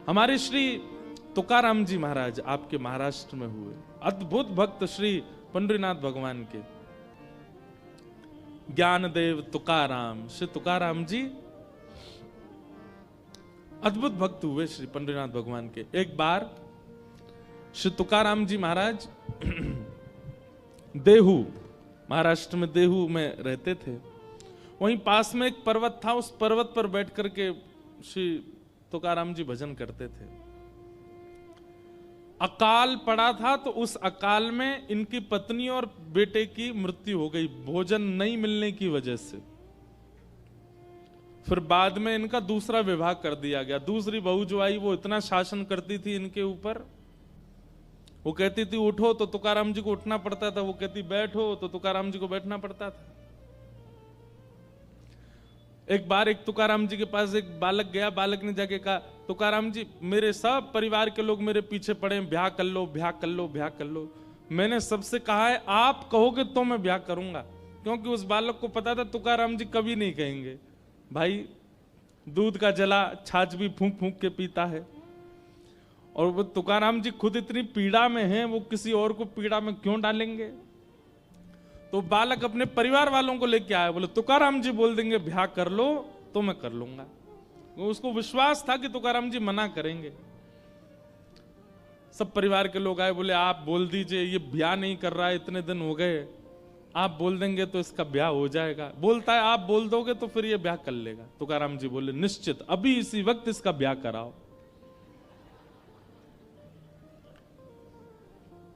हमारे श्री तुकाराम जी महाराज आपके महाराष्ट्र में हुए, अद्भुत भक्त श्री पंडरीनाथ भगवान के, ज्ञानदेव तुकाराम, श्री तुकाराम जी अद्भुत भक्त हुए श्री पंडरीनाथ भगवान के। एक बार श्री तुकाराम जी महाराज देहू, महाराष्ट्र में देहू में रहते थे, वहीं पास में एक पर्वत था, उस पर्वत पर बैठ करके श्री तुकाराम जी भजन करते थे। अकाल पड़ा था, तो उस अकाल में इनकी पत्नी और बेटे की मृत्यु हो गई भोजन नहीं मिलने की वजह से। फिर बाद में इनका दूसरा विवाह कर दिया गया। दूसरी बहू जो आई वो इतना शासन करती थी इनके ऊपर, वो कहती थी उठो तो तुकाराम जी को उठना पड़ता था, वो कहती बैठो तो तुकाराम जी को बैठना पड़ता था। एक बार एक तुकाराम जी के पास एक बालक गया, बालक ने जाके कहा तुकाराम जी मेरे सब परिवार के लोग मेरे पीछे पड़े, ब्याह कर लो ब्याह कर लो ब्याह कर लो, मैंने सबसे कहा है आप कहोगे तो मैं ब्याह करूंगा। क्योंकि उस बालक को पता था तुकाराम जी कभी नहीं कहेंगे। भाई दूध का जला छाछ भी फूंक फूंक के पीता है, और वो तुकाराम जी खुद इतनी पीड़ा में हैं, वो किसी और को पीड़ा में क्यों डालेंगे। तो बालक अपने परिवार वालों को लेके आया, बोले तुकाराम जी बोल देंगे ब्याह कर लो तो मैं कर लूंगा। उसको विश्वास था कि तुकाराम जी मना करेंगे। सब परिवार के लोग आए, बोले आप बोल दीजिए, ये ब्याह नहीं कर रहा है, इतने दिन हो गए, आप बोल देंगे तो इसका ब्याह हो जाएगा। बोलता है आप बोल दोगे तो फिर ये ब्याह कर लेगा। तुकाराम जी बोले निश्चित अभी इसी वक्त इसका ब्याह कराओ।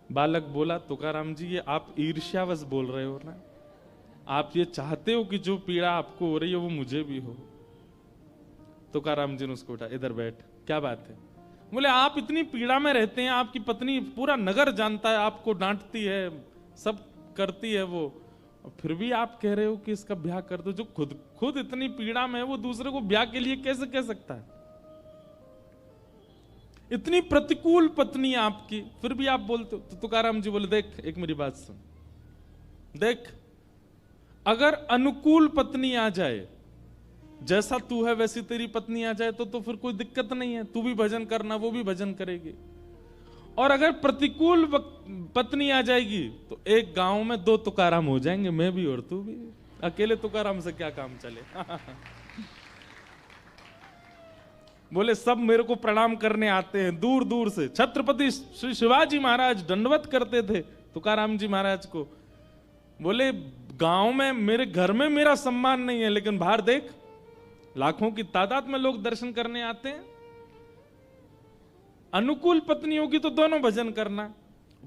बालक बोला तुकाराम जी ये आप ईर्ष्यावश बोल रहे हो ना, आप ये चाहते हो कि जो पीड़ा आपको हो रही है वो मुझे भी हो। तुकाराम जी ने उसको उठा, इधर बैठ, क्या बात है। बोले आप इतनी पीड़ा में रहते हैं, आपकी पत्नी पूरा नगर जानता है, आपको डांटती है, सब करती है वो, फिर भी आप कह रहे हो कि इसका ब्याह कर दो। जो खुद इतनी पीड़ा में है वो दूसरे को ब्याह के लिए कैसे कह सकता है। इतनी प्रतिकूल पत्नी आपकी, फिर भी आप बोलते हो। तो तुकाराम जी बोले देख एक मेरी बात सुन, देख अगर अनुकूल पत्नी आ जाए, जैसा तू है वैसी तेरी पत्नी आ जाए तो फिर कोई दिक्कत नहीं है, तू भी भजन करना वो भी भजन करेगी। और अगर प्रतिकूल पत्नी आ जाएगी तो एक गांव में दो तुकाराम हो जाएंगे, मैं भी और तू भी। अकेले तुकाराम से क्या काम चले। बोले सब मेरे को प्रणाम करने आते हैं दूर दूर से। छत्रपति श्री शिवाजी महाराज दंडवत करते थे तुकाराम जी महाराज को। बोले गांव में मेरे घर में मेरा सम्मान नहीं है, लेकिन बाहर देख लाखों की तादाद में लोग दर्शन करने आते हैं। अनुकूल पत्नी होगी तो दोनों भजन करना,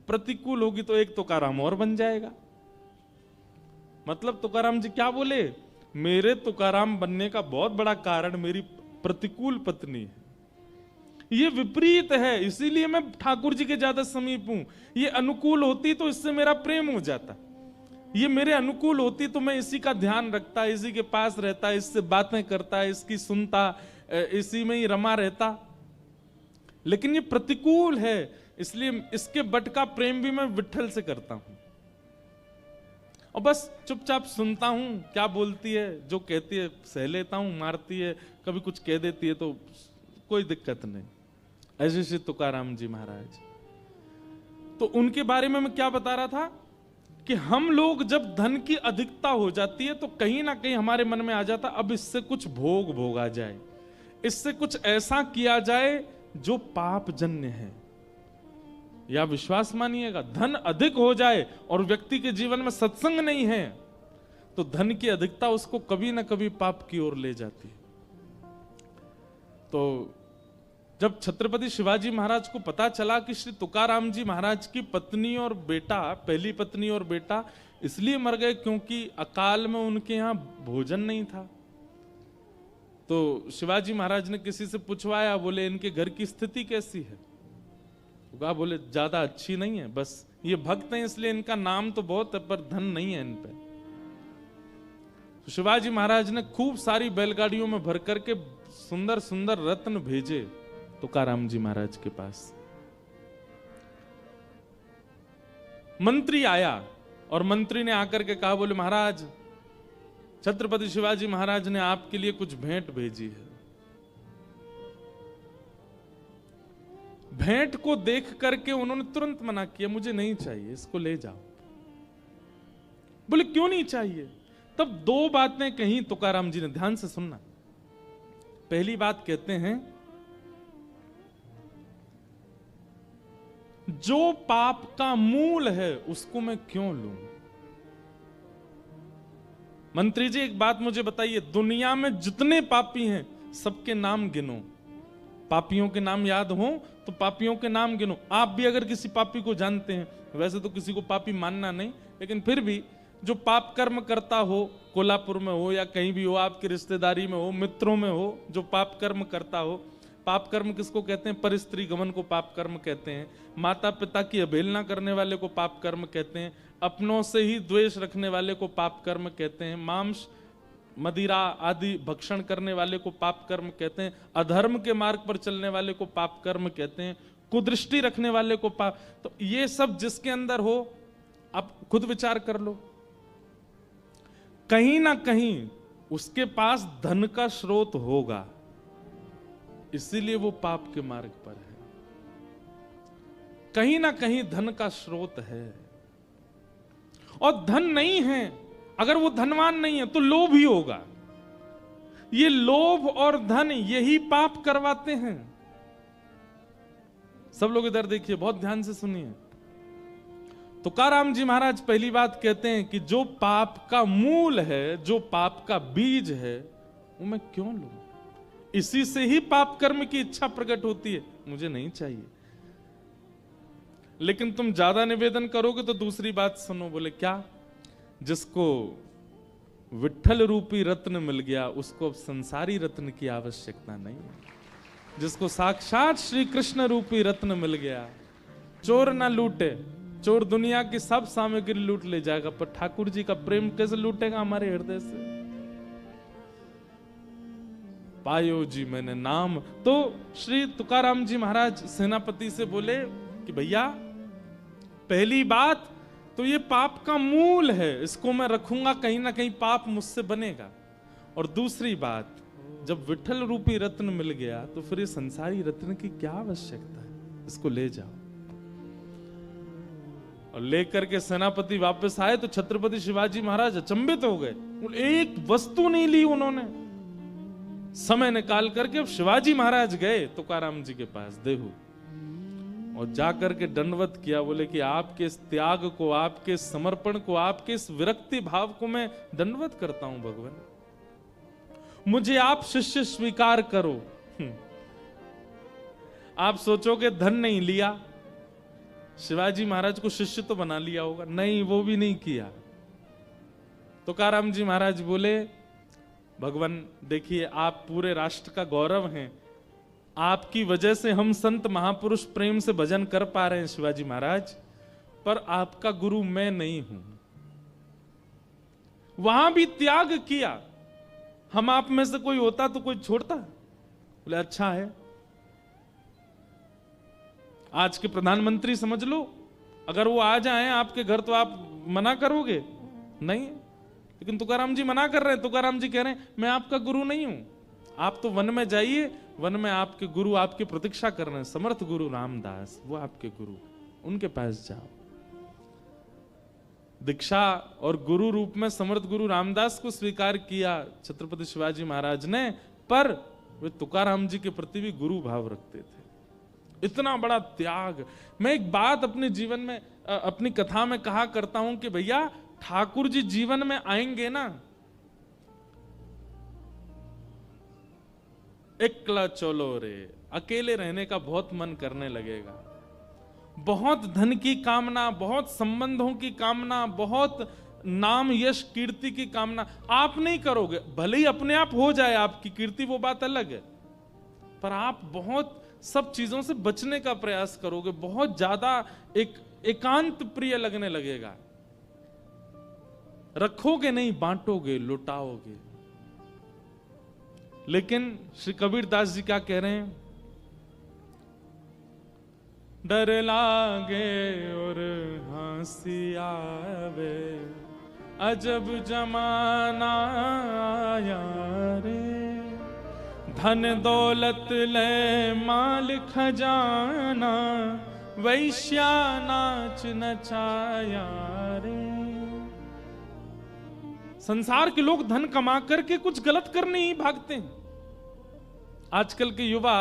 प्रतिकूल होगी तो एक तुकाराम और बन जाएगा। मतलब तुकाराम जी क्या बोले, मेरे तुकाराम बनने का बहुत बड़ा कारण मेरी प्रतिकूल पत्नी है, ये विपरीत है, इसीलिए मैं ठाकुर जी के ज्यादा समीप हूं। ये अनुकूल होती तो इससे मेरा प्रेम हो जाता, ये मेरे अनुकूल होती तो मैं इसी का ध्यान रखता, इसी के पास रहता, इससे बातें करता, इसकी सुनता, इसी में ही रमा रहता। लेकिन ये प्रतिकूल है, इसलिए इसके बट का प्रेम भी मैं विट्ठल से करता हूं, और बस चुपचाप सुनता हूं क्या बोलती है, जो कहती है सह लेता हूं, मारती है कभी कुछ कह देती है तो कोई दिक्कत नहीं। ऐसे श्री तुकाराम जी महाराज। तो उनके बारे में मैं क्या बता रहा था कि हम लोग जब धन की अधिकता हो जाती है तो कहीं ना कहीं हमारे मन में आ जाता अब इससे कुछ भोग भोगा जाए, इससे कुछ ऐसा किया जाए जो पाप जन्य है। या विश्वास मानिएगा, धन अधिक हो जाए और व्यक्ति के जीवन में सत्संग नहीं है तो धन की अधिकता उसको कभी ना कभी पाप की ओर ले जाती है। तो जब छत्रपति शिवाजी महाराज को पता चला कि श्री तुकाराम जी महाराज की पत्नी और बेटा, पहली पत्नी और बेटा इसलिए मर गए क्योंकि अकाल में उनके यहां भोजन नहीं था, तो शिवाजी महाराज ने किसी से पूछवाया, बोले इनके घर की स्थिति कैसी है। कहा बोले ज्यादा अच्छी नहीं है, बस ये भक्त हैं इसलिए इनका नाम तो बहुत है पर धन नहीं है इन पे। तो शिवाजी महाराज ने खूब सारी बैलगाड़ियों में भर करके सुंदर सुंदर रत्न भेजे तुकाराम जी महाराज के पास। मंत्री आया और मंत्री ने आकर के कहा, बोले महाराज छत्रपति शिवाजी महाराज ने आपके लिए कुछ भेंट भेजी है। भेंट को देख करके उन्होंने तुरंत मना किया, मुझे नहीं चाहिए, इसको ले जाओ। बोले क्यों नहीं चाहिए? तब दो बातें कही तुकाराम जी ने, ध्यान से सुनना। पहली बात कहते हैं, जो पाप का मूल है उसको मैं क्यों लूं? मंत्री जी एक बात मुझे बताइए, दुनिया में जितने पापी हैं सबके नाम गिनो। पापियों के नाम याद हो तो पापियों के नाम गिनो। आप भी अगर किसी पापी को जानते हैं, वैसे तो किसी को पापी मानना नहीं, लेकिन फिर भी जो पाप कर्म करता हो, कोल्हापुर में हो या कहीं भी हो, आपकी रिश्तेदारी में हो, मित्रों में हो, जो पाप कर्म करता हो। पाप कर्म किसको कहते हैं? परस्त्री गमन को पाप कर्म कहते हैं। माता पिता की अवहेलना करने वाले को पाप कर्म कहते हैं। अपनों से ही द्वेष रखने वाले को पाप कर्म कहते हैं। मांस मदिरा आदि भक्षण करने वाले को पाप कर्म कहते हैं। अधर्म के मार्ग पर चलने वाले को पाप कर्म कहते हैं। कुदृष्टि रखने वाले को पाप। तो ये सब जिसके अंदर हो, आप खुद विचार कर लो, कहीं ना कहीं उसके पास धन का स्रोत होगा, इसीलिए वो पाप के मार्ग पर है। कहीं ना कहीं धन का स्रोत है। और धन नहीं है, अगर वो धनवान नहीं है तो लोभ ही होगा। ये लोभ और धन यही पाप करवाते हैं। सब लोग इधर देखिए, बहुत ध्यान से सुनिए। तुकाराम जी महाराज पहली बात कहते हैं कि जो पाप का मूल है, जो पाप का बीज है, वो मैं क्यों लूं? इसी से ही पाप कर्म की इच्छा प्रकट होती है, मुझे नहीं चाहिए। लेकिन तुम ज्यादा निवेदन करोगे तो दूसरी बात सुनो। बोले क्या? जिसको विठ्ठल रूपी रत्न मिल गया उसको अब संसारी रत्न की आवश्यकता नहीं है। जिसको साक्षात श्री कृष्ण रूपी रत्न मिल गया, चोर ना लूटे। चोर दुनिया की सब सामग्री लूट ले जाएगा, पर ठाकुर जी का प्रेम कैसे लूटेगा हमारे हृदय से? पायो जी मैंने नाम। तो श्री तुकाराम जी महाराज सेनापति से बोले कि भैया, पहली बात तो ये पाप का मूल है, इसको मैं रखूंगा, कहीं ना कहीं पाप मुझसे बनेगा। और दूसरी बात, जब विठ्ठल रूपी रत्न मिल गया तो फिर ये संसारी रत्न की क्या आवश्यकता है? इसको ले जाओ। और लेकर के सेनापति वापस आए तो छत्रपति शिवाजी महाराज अचंभित हो गए। एक वस्तु नहीं ली उन्होंने। समय निकाल करके अब शिवाजी महाराज गए तुकाराम जी के पास देहू, और जाकर के दंडवत किया। बोले कि आपके इस त्याग को, आपके इस समर्पण को, आपके इस विरक्ति भाव को मैं दंडवत करता हूं भगवान। मुझे आप शिष्य स्वीकार करो। आप सोचोगे धन नहीं लिया, शिवाजी महाराज को शिष्य तो बना लिया होगा, नहीं, वो भी नहीं किया। तुकाराम जी महाराज बोले, भगवान देखिए, आप पूरे राष्ट्र का गौरव हैं, आपकी वजह से हम संत महापुरुष प्रेम से भजन कर पा रहे हैं शिवाजी महाराज, पर आपका गुरु मैं नहीं हूं। वहां भी त्याग किया। हम आप में से कोई होता तो कोई छोड़ता? बोले अच्छा है। आज के प्रधानमंत्री समझ लो, अगर वो आ जाएं आपके घर तो आप मना करोगे? नहीं। लेकिन तुकाराम जी मना कर रहे हैं। तुकाराम जी कह रहे हैं मैं आपका गुरु नहीं हूं, आप तो वन में जाइए, वन में आपके गुरु आपकी प्रतीक्षा कर रहे हैं, समर्थ गुरु रामदास, वो आपके गुरु, उनके पास जाओ। दीक्षा और गुरु रूप में समर्थ गुरु रामदास को स्वीकार किया छत्रपति शिवाजी महाराज ने, पर वे तुकाराम जी के प्रति भी गुरु भाव रखते थे। इतना बड़ा त्याग। मैं एक बात अपने जीवन में, अपनी कथा में कहा करता हूं कि भैया, ठाकुर जी जीवन में आएंगे ना, एकला चलो रे, अकेले रहने का बहुत मन करने लगेगा। बहुत धन की कामना, बहुत संबंधों की कामना, बहुत नाम यश कीर्ति की कामना आप नहीं करोगे। भले ही अपने आप हो जाए आपकी कीर्ति, वो बात अलग है, पर आप बहुत सब चीजों से बचने का प्रयास करोगे। बहुत ज्यादा एकांत प्रिय लगने लगेगा। रखोगे नहीं, बांटोगे, लुटाओगे। लेकिन श्री कबीरदास जी क्या कह रहे हैं? डर लागे और हंसी आवे, अजब जमाना आया रे। धन दौलत ले माल खजाना, वैश्या नाच नचाया रे। संसार के लोग धन कमा करके कुछ गलत करने ही भागते हैं। आजकल के युवा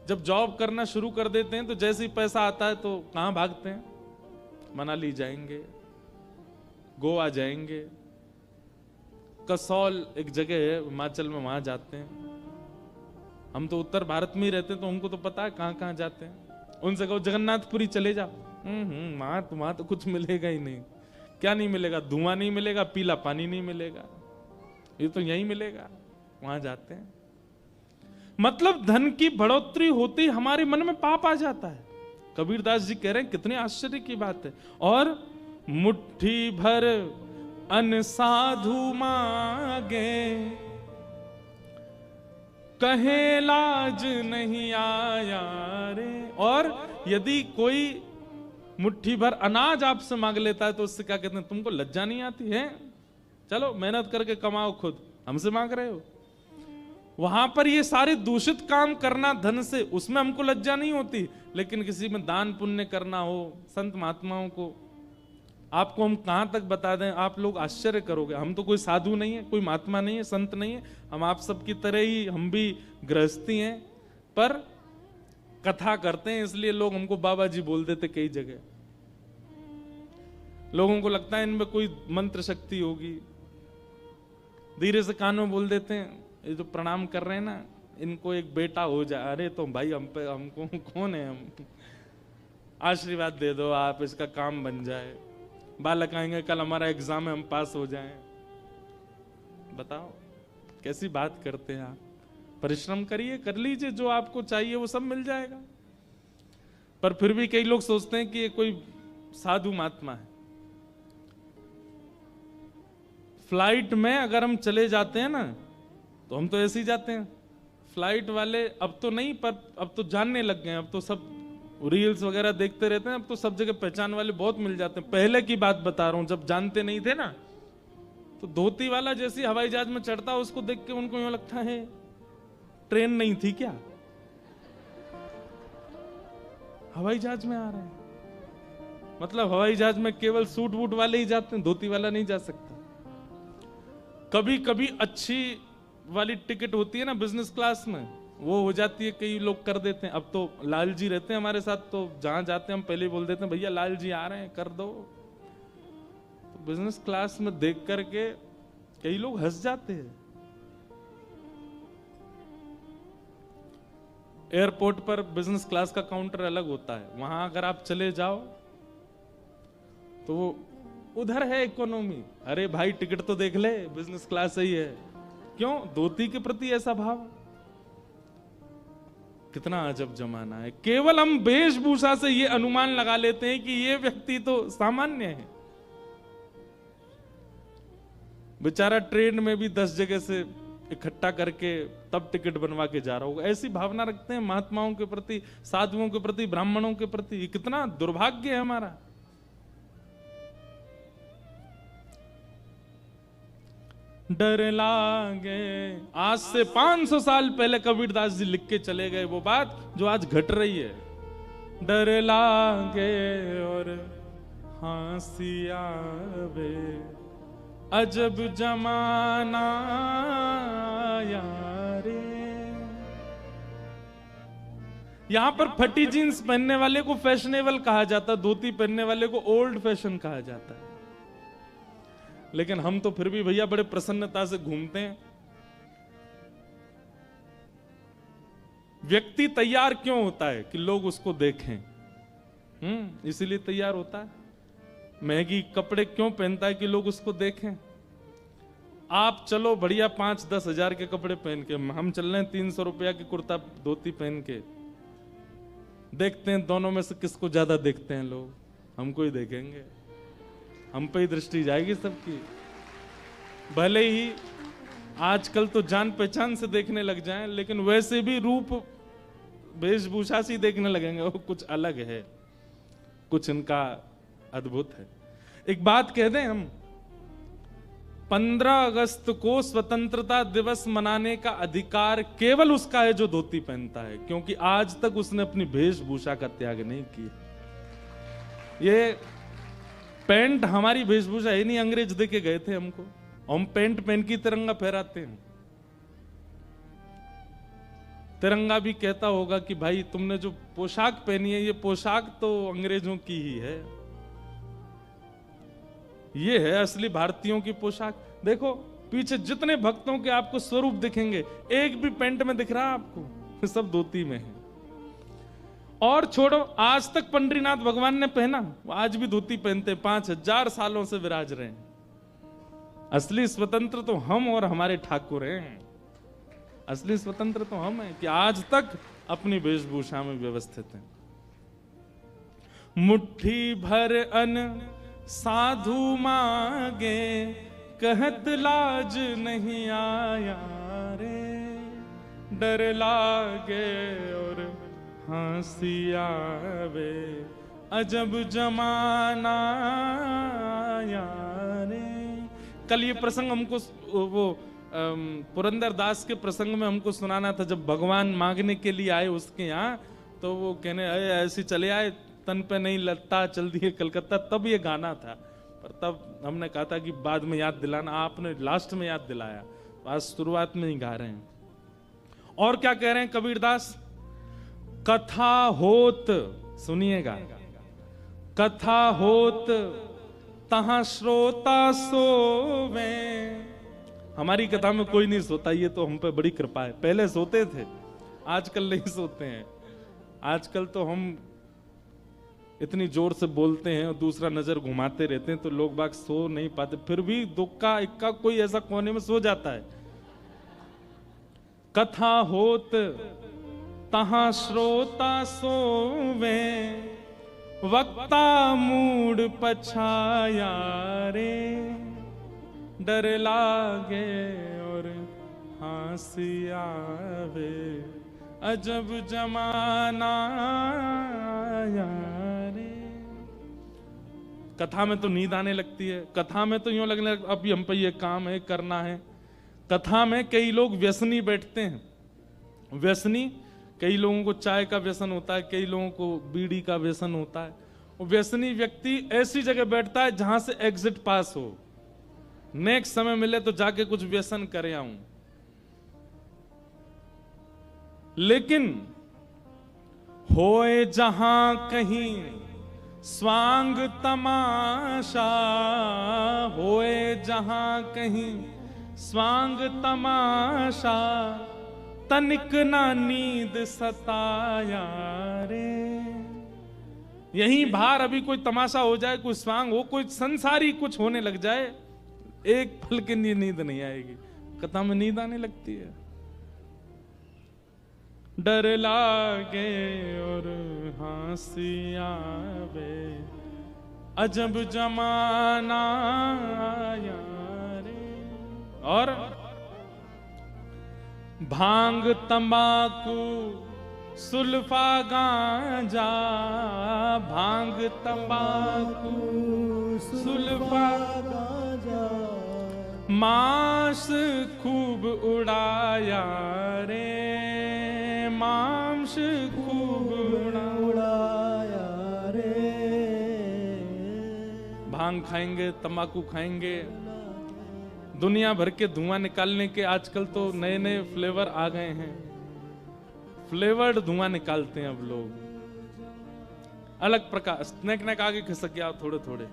जब जॉब करना शुरू कर देते हैं तो जैसे ही पैसा आता है तो कहां भागते हैं? मनाली जाएंगे, गोवा जाएंगे, कसौल एक जगह है हिमाचल में, वहां जाते हैं। हम तो उत्तर भारत में ही रहते हैं तो हमको तो पता है कहां कहां जाते हैं। उनसे कहो जगन्नाथपुरी चले जाओ, वहां तो कुछ मिलेगा ही नहीं। क्या नहीं मिलेगा? धुआं नहीं मिलेगा, पीला पानी नहीं मिलेगा, ये तो यही मिलेगा। वहां जाते हैं। मतलब धन की बढ़ोतरी होती हमारे मन में पाप आ जाता है। कबीरदास जी कह रहे हैं कितने आश्चर्य की बात है। और मुट्ठी भर अन साधु मांगे, कहे लाज नहीं आया रे। और यदि कोई मुट्ठी भर अनाज आपसे मांग लेता है तो उससे क्या कहते हैं? तुमको लज्जा नहीं आती है? चलो मेहनत करके कमाओ, खुद हमसे मांग रहे हो। वहां पर ये सारे दूषित काम करना धन से, उसमें हमको लज्जा नहीं होती। लेकिन किसी में दान पुण्य करना हो, संत महात्माओं को, आपको हम कहां तक बता दें, आप लोग आश्चर्य करोगे। हम तो कोई साधु नहीं है, कोई महात्मा नहीं है, संत नहीं है। हम आप सबकी तरह ही, हम भी गृहस्थी हैं, पर कथा करते हैं इसलिए लोग हमको बाबा जी बोल देते। कई जगह लोगों को लगता है इनमें कोई मंत्र शक्ति होगी, धीरे से कान में बोल देते हैं, ये जो प्रणाम कर रहे हैं ना, इनको एक बेटा हो जाए। अरे तो भाई हम पे, हमको कौन है? हम आशीर्वाद दे दो आप, इसका काम बन जाए। बालक आएंगे, कल हमारा एग्जाम है, हम पास हो जाएं। बताओ कैसी बात करते हैं आप। परिश्रम करिए, कर लीजिए, जो आपको चाहिए वो सब मिल जाएगा। पर फिर भी कई लोग सोचते हैं कि ये कोई साधु महात्मा है। फ्लाइट में अगर हम चले जाते हैं ना, तो हम तो ऐसे ही जाते हैं। फ्लाइट वाले अब तो नहीं, पर अब तो जानने लग गए हैं। अब तो सब रील्स वगैरह देखते रहते हैं। अब तो सब जगह पहचान वाले बहुत मिल जाते हैं। पहले की बात बता रहा हूं, जब जानते नहीं थे ना, तो धोती वाला जैसे हवाई जहाज में चढ़ता, उसको देख के उनको यूं लगता है ट्रेन नहीं थी क्या, हवाई जहाज में आ रहे हैं। मतलब हवाई जहाज में केवल सूट वूट वाले ही जाते हैं, धोती वाला नहीं जा सकता। कभी कभी अच्छी वाली टिकट होती है ना बिजनेस क्लास में, वो हो जाती है, कई लोग कर देते हैं। अब तो लाल जी रहते हैं हमारे साथ, तो जहां जाते हैं हम पहले बोल देते हैं, भैया लाल जी आ रहे हैं, कर दो। तो बिजनेस क्लास में देख करके कई लोग हंस जाते हैं। एयरपोर्ट पर बिजनेस क्लास का काउंटर अलग होता है, वहां अगर आप चले जाओ तो वो उधर है इकोनॉमी। अरे भाई टिकट तो देख ले, बिजनेस क्लास सही है। क्यों? धोती के प्रति ऐसा भाव। कितना अजब जमाना है। केवल हम वेशभूषा से ये अनुमान लगा लेते हैं कि ये व्यक्ति तो सामान्य है। बेचारा ट्रेन में भी 10 जगह से इकट्ठा करके तब टिकट बनवा के जा रहा होगा। ऐसी भावना रखते हैं महात्माओं के प्रति, साधुओं के प्रति, ब्राह्मणों के प्रति। कितना दुर्भाग्य है हमारा। डर लागे, आज से 500 साल पहले कबीरदास जी लिख के चले गए वो बात जो आज घट रही है। डर लागे और हंसी आवे, अजब जमाना यारे। यहां पर फटी जीन्स पहनने वाले को फैशनेबल कहा जाता, धोती पहनने वाले को ओल्ड फैशन कहा जाता है। लेकिन हम तो फिर भी भैया बड़े प्रसन्नता से घूमते हैं। व्यक्ति तैयार क्यों होता है? कि लोग उसको देखें। इसीलिए तैयार होता है। महंगी कपड़े क्यों पहनता है? कि लोग उसको देखें। आप चलो बढ़िया 5-10 हजार के कपड़े पहन के, हम चल रहे हैं 300 रुपया की कुर्ता धोती पहन के। देखते हैं दोनों में से किसको ज्यादा देखते हैं लोग। हमको ही देखेंगे, हम पे ही दृष्टि जाएगी सबकी। भले ही आजकल तो जान पहचान से देखने लग जाएं, लेकिन वैसे भी रूप वेशभूषा से देखने लगेंगे। वो कुछ अलग है, कुछ इनका अद्भुत है। एक बात कह दें हम, 15 अगस्त को स्वतंत्रता दिवस मनाने का अधिकार केवल उसका है जो धोती पहनता है, क्योंकि आज तक उसने अपनी वेशभूषा का त्याग नहीं किया। ये पैंट हमारी वेशभूषा है नहीं, अंग्रेज दे के गए थे हमको, हम पैंट पहन की तिरंगा फहराते हैं। तिरंगा भी कहता होगा कि भाई तुमने जो पोशाक पहनी है, ये पोशाक तो अंग्रेजों की ही है, ये है असली भारतीयों की पोशाक। देखो पीछे जितने भक्तों के आपको स्वरूप दिखेंगे, एक भी पैंट में दिख रहा है आपको? सब धोती में है। और छोड़ो, आज तक पंडरीनाथ भगवान ने पहना, आज भी धोती पहनते, 5000 सालों से विराज रहे हैं। असली स्वतंत्र तो हम और हमारे ठाकुर हैं। असली स्वतंत्र तो हम हैं कि आज तक अपनी वेशभूषा में व्यवस्थित हैं। मुट्ठी भर अन्न साधु मांगे, कहत लाज नहीं आया रे, डर लागे और हंसी आवे, अजब जमाना आया रे। कल ये प्रसंग हमको वो पुरंदर दास के प्रसंग में हमको सुनाना था। जब भगवान मांगने के लिए आए उसके यहाँ, तो वो कहने ऐसे चले आए, तन पे नहीं लगता, चल दिए कलकत्ता, तब ये गाना था। पर तब हमने कहा था कि बाद में याद दिलाना, आपने लास्ट में याद दिलाया, आज शुरुआत में ही गा रहे हैं। और क्या कह रहे हैं कबीरदास? कथा होत, सुनिएगा, कथा होत तहां श्रोता सोवे। हमारी कथा में कोई नहीं सोता, ये तो हम पे बड़ी कृपा है। पहले सोते थे, आजकल नहीं सोते हैं। आजकल तो हम इतनी जोर से बोलते हैं और दूसरा नजर घुमाते रहते हैं, तो लोग बाग सो नहीं पाते। फिर भी दुक्का इक्का कोई ऐसा कोने में सो जाता है। कथा होत तहां श्रोता सोवे, वक्ता मूड पछाया रे, डर लागे और हंसी आवे, अजब जमाना आया रे। कथा में तो नींद आने लगती है, कथा में तो यूं लगने लगता अभी हम पे ये काम है, करना है। कथा में कई लोग व्यसनी बैठते हैं। व्यसनी, कई लोगों को चाय का व्यसन होता है, कई लोगों को बीड़ी का व्यसन होता है। और व्यसनी व्यक्ति ऐसी जगह बैठता है जहां से एग्जिट पास हो, नेक्स्ट समय मिले तो जाके कुछ व्यसन करे आऊं। लेकिन होए जहां कहीं स्वांग तमाशा, होए जहां कहीं स्वांग तमाशा, तनिक ना नींद सताया रे। यहीं बाहर अभी कोई तमाशा हो जाए, कोई स्वांग हो, कोई संसारी कुछ होने लग जाए, एक पल के लिए नींद नहीं आएगी। कथा में नींद आने लगती है। डर लागे और हंसी आवे, अजब जमाना आया रे। और भांग तंबाकू सुल्फा गांजा, भांग तंबाकू सुल्फा गांजा, मांस खूब उड़ाया रे, मांस खूब उड़ाया रे। भांग खाएंगे, तंबाकू खाएंगे, दुनिया भर के धुआं निकालने के आजकल तो नए नए फ्लेवर आ गए हैं। फ्लेवर्ड धुआं निकालते हैं अब लोग, अलग प्रकार। नेक नेक आगे खिसक गया थोड़े थोड़े,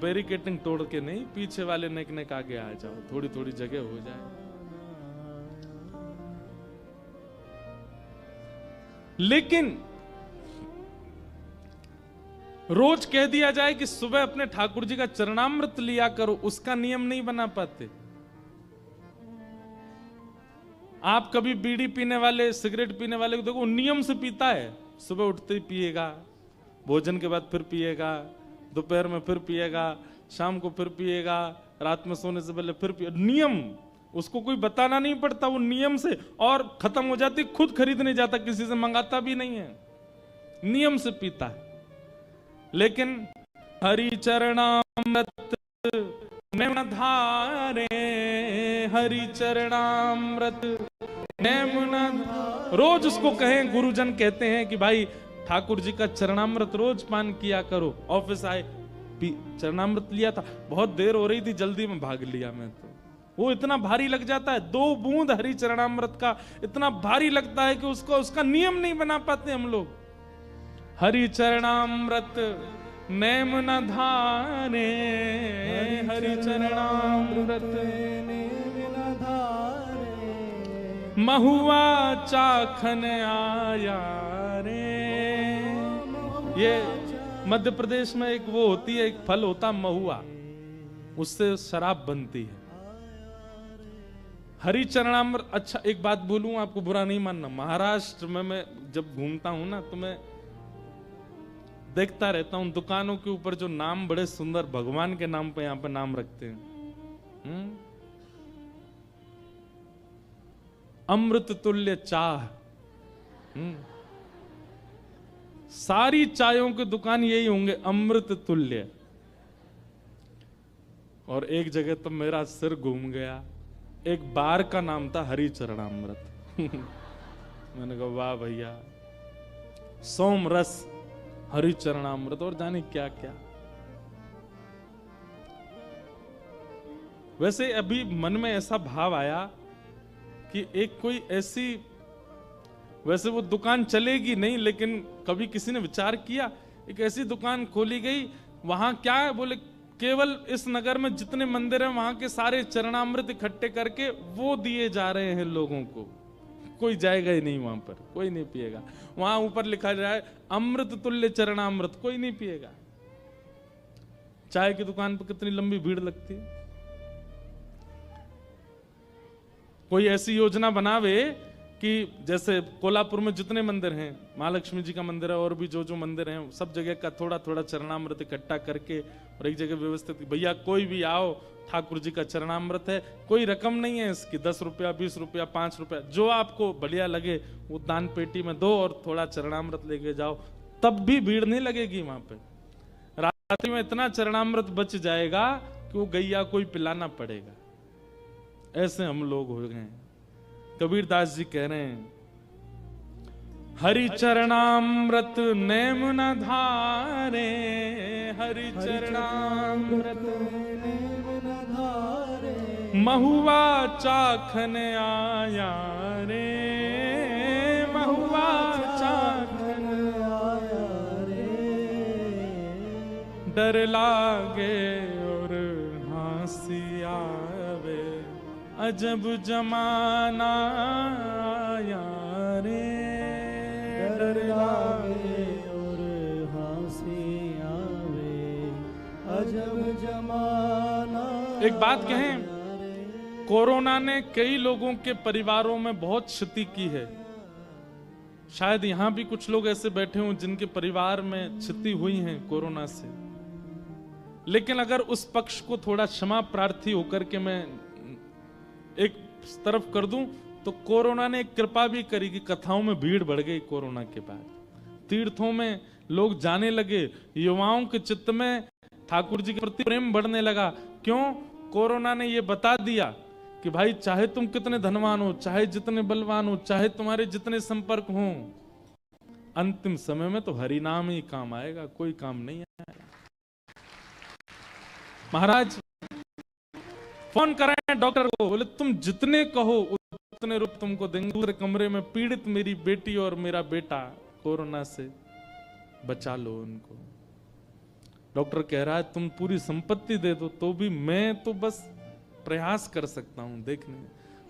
बैरिकेटिंग तोड़ के नहीं, पीछे वाले नेक नेक आगे आ जाओ, थोड़ी थोड़ी जगह हो जाए। लेकिन रोज कह दिया जाए कि सुबह अपने ठाकुर जी का चरणामृत लिया करो, उसका नियम नहीं बना पाते। आप कभी बीड़ी पीने वाले, सिगरेट पीने वाले को देखो, नियम से पीता है। सुबह उठते ही पिएगा, भोजन के बाद फिर पिएगा, दोपहर में फिर पिएगा, शाम को फिर पिएगा, रात में सोने से पहले फिर पिएगा। नियम, उसको कोई बताना नहीं पड़ता, वो नियम से। और खत्म हो जाती, खुद खरीदने जाता, किसी से मंगाता भी नहीं है, नियम से पीता है। लेकिन हरि चरणामृत नैन धारे हरि चरणामृत नैमुना। रोज उसको कहें, गुरुजन कहते हैं कि भाई ठाकुर जी का चरणामृत रोज पान किया करो। ऑफिस आए, चरणामृत लिया था, बहुत देर हो रही थी, जल्दी में भाग लिया मैं, तो वो इतना भारी लग जाता है। 2 बूंद हरि चरणामृत का इतना भारी लगता है कि उसका नियम नहीं बना पाते हम लोग। हरि चरणामृत नैम न धारे हरि चरणामृत महुआ चाखन आया रे। ये मध्य प्रदेश में एक वो होती है, एक फल होता महुआ, उससे शराब बनती है। हरि चरणामृत। अच्छा एक बात बोलूं, आपको बुरा नहीं मानना, महाराष्ट्र में मैं जब घूमता हूं ना तो मैं देखता रहता हूं दुकानों के ऊपर जो नाम बड़े सुंदर भगवान के नाम पे यहाँ पे नाम रखते हैं। अमृत तुल्य चाह। सारी चायों की दुकान यही होंगे, अमृत तुल्य। और एक जगह तो मेरा सिर घूम गया, एक बार का नाम था हरि चरणामृत। मैंने कहा वाह भैया, सोम रस हरि चरणामृत और जाने क्या क्या। वैसे अभी मन में ऐसा भाव आया कि एक कोई ऐसी, वैसे वो दुकान चलेगी नहीं, लेकिन कभी किसी ने विचार किया एक ऐसी दुकान खोली गई, वहां क्या है बोले, केवल इस नगर में जितने मंदिर हैं वहां के सारे चरणामृत इकट्ठे करके वो दिए जा रहे हैं लोगों को। कोई जाएगा ही नहीं वहां पर, कोई नहीं पिएगा। वहां ऊपर लिखा जाए अमृत तुल्य चरणामृत, कोई नहीं पिएगा। चाय की दुकान पर कितनी लंबी भीड़ लगती है। कोई ऐसी योजना बनावे कि जैसे कोल्हापुर में जितने मंदिर हैं, महालक्ष्मी जी का मंदिर है और भी जो जो मंदिर हैं, सब जगह का थोड़ा थोड़ा चरणामृत इकट्ठा करके और एक जगह व्यवस्थित, भैया कोई भी आओ, ठाकुर जी का चरणामृत है, कोई रकम नहीं है इसकी, 10 रुपया 20 रुपया 5 रुपया, जो आपको बढ़िया लगे वो दान पेटी में दो और थोड़ा चरणामृत लेके जाओ, तब भी भीड़ नहीं लगेगी वहां पे। रात्रि में इतना चरणामृत बच जाएगा कि वो गैया कोई पिलाना पड़ेगा। ऐसे हम लोग हो गए। कबीरदास जी कह रहे हैं, हरि चरणामृत नैम न धारे हरि चरणामृत नैम न धारे महुआ चाखन आया रे महुआ चाखन आया रे। डर लागे और हंसी आवे अजब जमाना आया रे। डर लागे और हंसी आवे अजब जमाना। एक बात कहें, कोरोना ने कई लोगों के परिवारों में बहुत क्षति की है। शायद यहां भी कुछ लोग ऐसे बैठे हों जिनके परिवार में क्षति हुई है कोरोना से। लेकिन अगर उस पक्ष को थोड़ा क्षमा प्रार्थी होकर के मैं एक तरफ कर दूं, तो कोरोना ने कृपा भी करी कि कथाओं में भीड़ बढ़ गई। कोरोना के बाद तीर्थों में लोग जाने लगे, युवाओं के चित्त में ठाकुर जी के प्रति प्रेम बढ़ने लगा। क्यों? कोरोना ने यह बता दिया कि भाई चाहे तुम कितने धनवान हो, चाहे जितने बलवान हो, चाहे तुम्हारे जितने संपर्क हो, अंतिम समय में तो हरि नाम ही काम आएगा, कोई काम नहीं आएगा। महाराज फोन कराए डॉक्टर को, बोले तुम जितने कहो उतने रुपए तुमको देंगे। दूसरे कमरे में पीड़ित मेरी बेटी और मेरा बेटा, कोरोना से बचा लो उनको। डॉक्टर कह रहा है तुम पूरी संपत्ति दे दो तो भी मैं तो बस प्रयास कर सकता हूं देखने।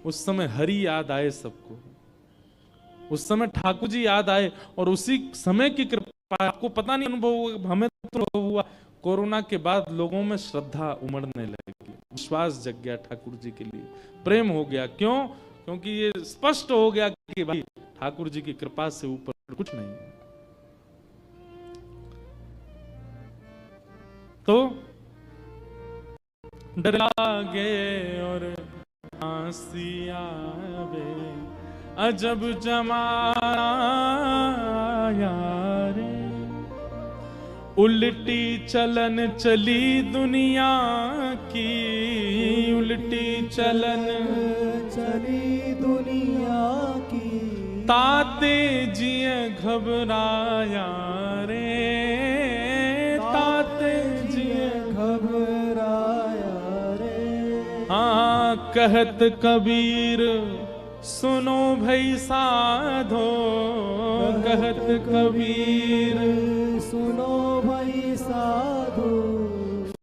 उस समय हरि याद आए सबको, उस समय ठाकुर जी याद आए और उसी समय की कृपा, आपको पता नहीं अनुभव हुआ, हमें तो अनुभव हुआ। कोरोना के बाद लोगों में श्रद्धा उमड़ने लगी, विश्वास जग गया ठाकुर जी के लिए, प्रेम हो गया। क्यों? क्योंकि ये स्पष्ट हो गया कि भाई ठाकुर जी की कृपा से ऊपर कुछ नहीं है। तो डर लागे और हंसी आवे अजब जमाना आया रे। उल्टी चलन चली दुनिया की, उल्टी चलन चली दुनिया की, ताते जिए घबराया रे, ताते जिए घबराया रे। हाँ कहत कबीर सुनो भई साधो, कहत कबीर सुनो भई साधो,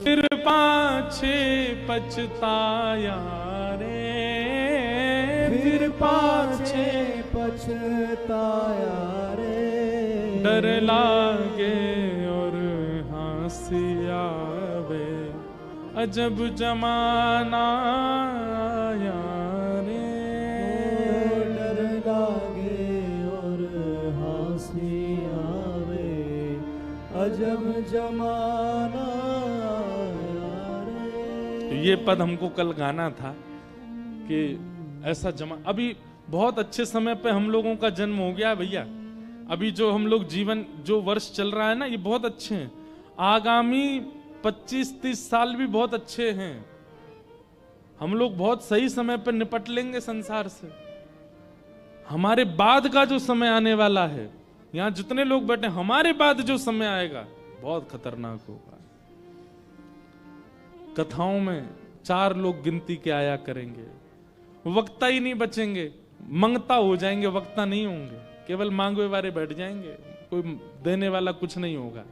फिर पाछे पछताया रे, फिर पाछे पछताया रे। डर लागे और हंसी आवे, अजब जमाना आया रे। डर लागे और हंसी आवे, अजब जमाना आया रे। ये पद हमको कल गाना था कि ऐसा अभी बहुत अच्छे समय पे हम लोगों का जन्म हो गया भैया। अभी जो हम लोग जीवन जो वर्ष चल रहा है ना, ये बहुत अच्छे हैं। आगामी 25-30 साल भी बहुत अच्छे हैं। हम लोग बहुत सही समय पर निपट लेंगे संसार से। हमारे बाद का जो समय आने वाला है, यहां जितने लोग बैठे, हमारे बाद जो समय आएगा बहुत खतरनाक होगा। कथाओं में 4 लोग गिनती के आया करेंगे, वक्ता ही नहीं बचेंगे, मंगता हो जाएंगे, वक्ता नहीं होंगे, केवल मांगवे वाले बैठ जाएंगे, कोई देने वाला कुछ नहीं होगा।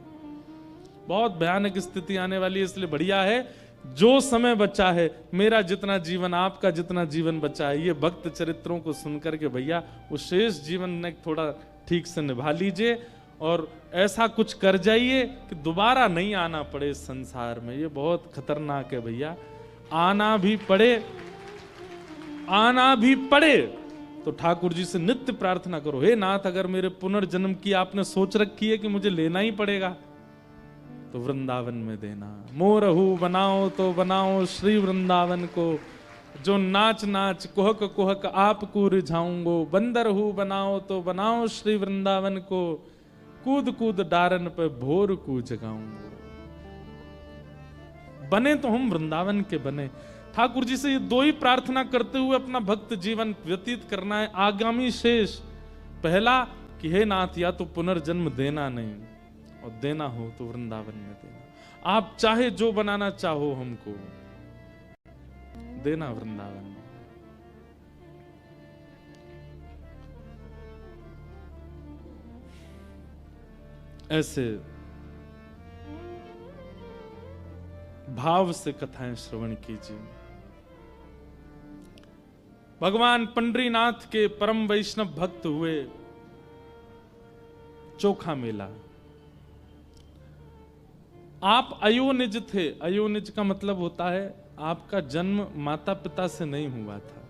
बहुत भयानक स्थिति आने वाली है। इसलिए बढ़िया है जो समय बचा है, मेरा जितना जीवन, आपका जितना जीवन बचा है, ये भक्त चरित्रों को सुनकर के भैया उस शेष जीवन ने थोड़ा ठीक से निभा लीजिए और ऐसा कुछ कर जाइए कि दोबारा नहीं आना पड़े इस संसार में। ये बहुत खतरनाक है भैया। आना भी पड़े तो ठाकुर जी से नित्य प्रार्थना करो, हे नाथ अगर मेरे पुनर्जन्म की आपने सोच रखी है कि मुझे लेना ही पड़ेगा, तो वृंदावन में देना। मोरहू बनाओ तो बनाओ श्री वृंदावन को, जो नाच नाच कुहक कुहक आपको रिझाऊंगो। बंदर हूँ बनाओ तो बनाओ श्री वृंदावन को, कूद कूद डारन पे भोर को जगाऊंगो। बने तो हम वृंदावन के बने। ठाकुर जी से ये 2 ही प्रार्थना करते हुए अपना भक्त जीवन व्यतीत करना है। आगामी शेष, पहला कि हे नाथ या तो पुनर्जन्म देना नहीं, और देना हो तो वृंदावन में देना। आप चाहे जो बनाना चाहो हमको, देना वृंदावन में। ऐसे भाव से कथाएं श्रवण कीजिए। भगवान पंडरीनाथ के परम वैष्णव भक्त हुए चोखा मेला। आप अयोनिज थे। अयोनिज का मतलब होता है आपका जन्म माता पिता से नहीं हुआ था।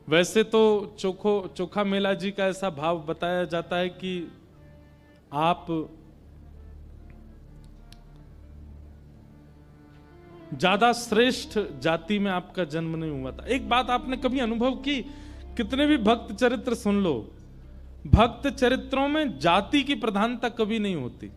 वैसे तो चोखा मेला जी का ऐसा भाव बताया जाता है कि आप ज्यादा श्रेष्ठ जाति में आपका जन्म नहीं हुआ था। एक बात आपने कभी अनुभव की, कितने भी भक्त चरित्र सुन लो, भक्त चरित्रों में जाति की प्रधानता कभी नहीं होती।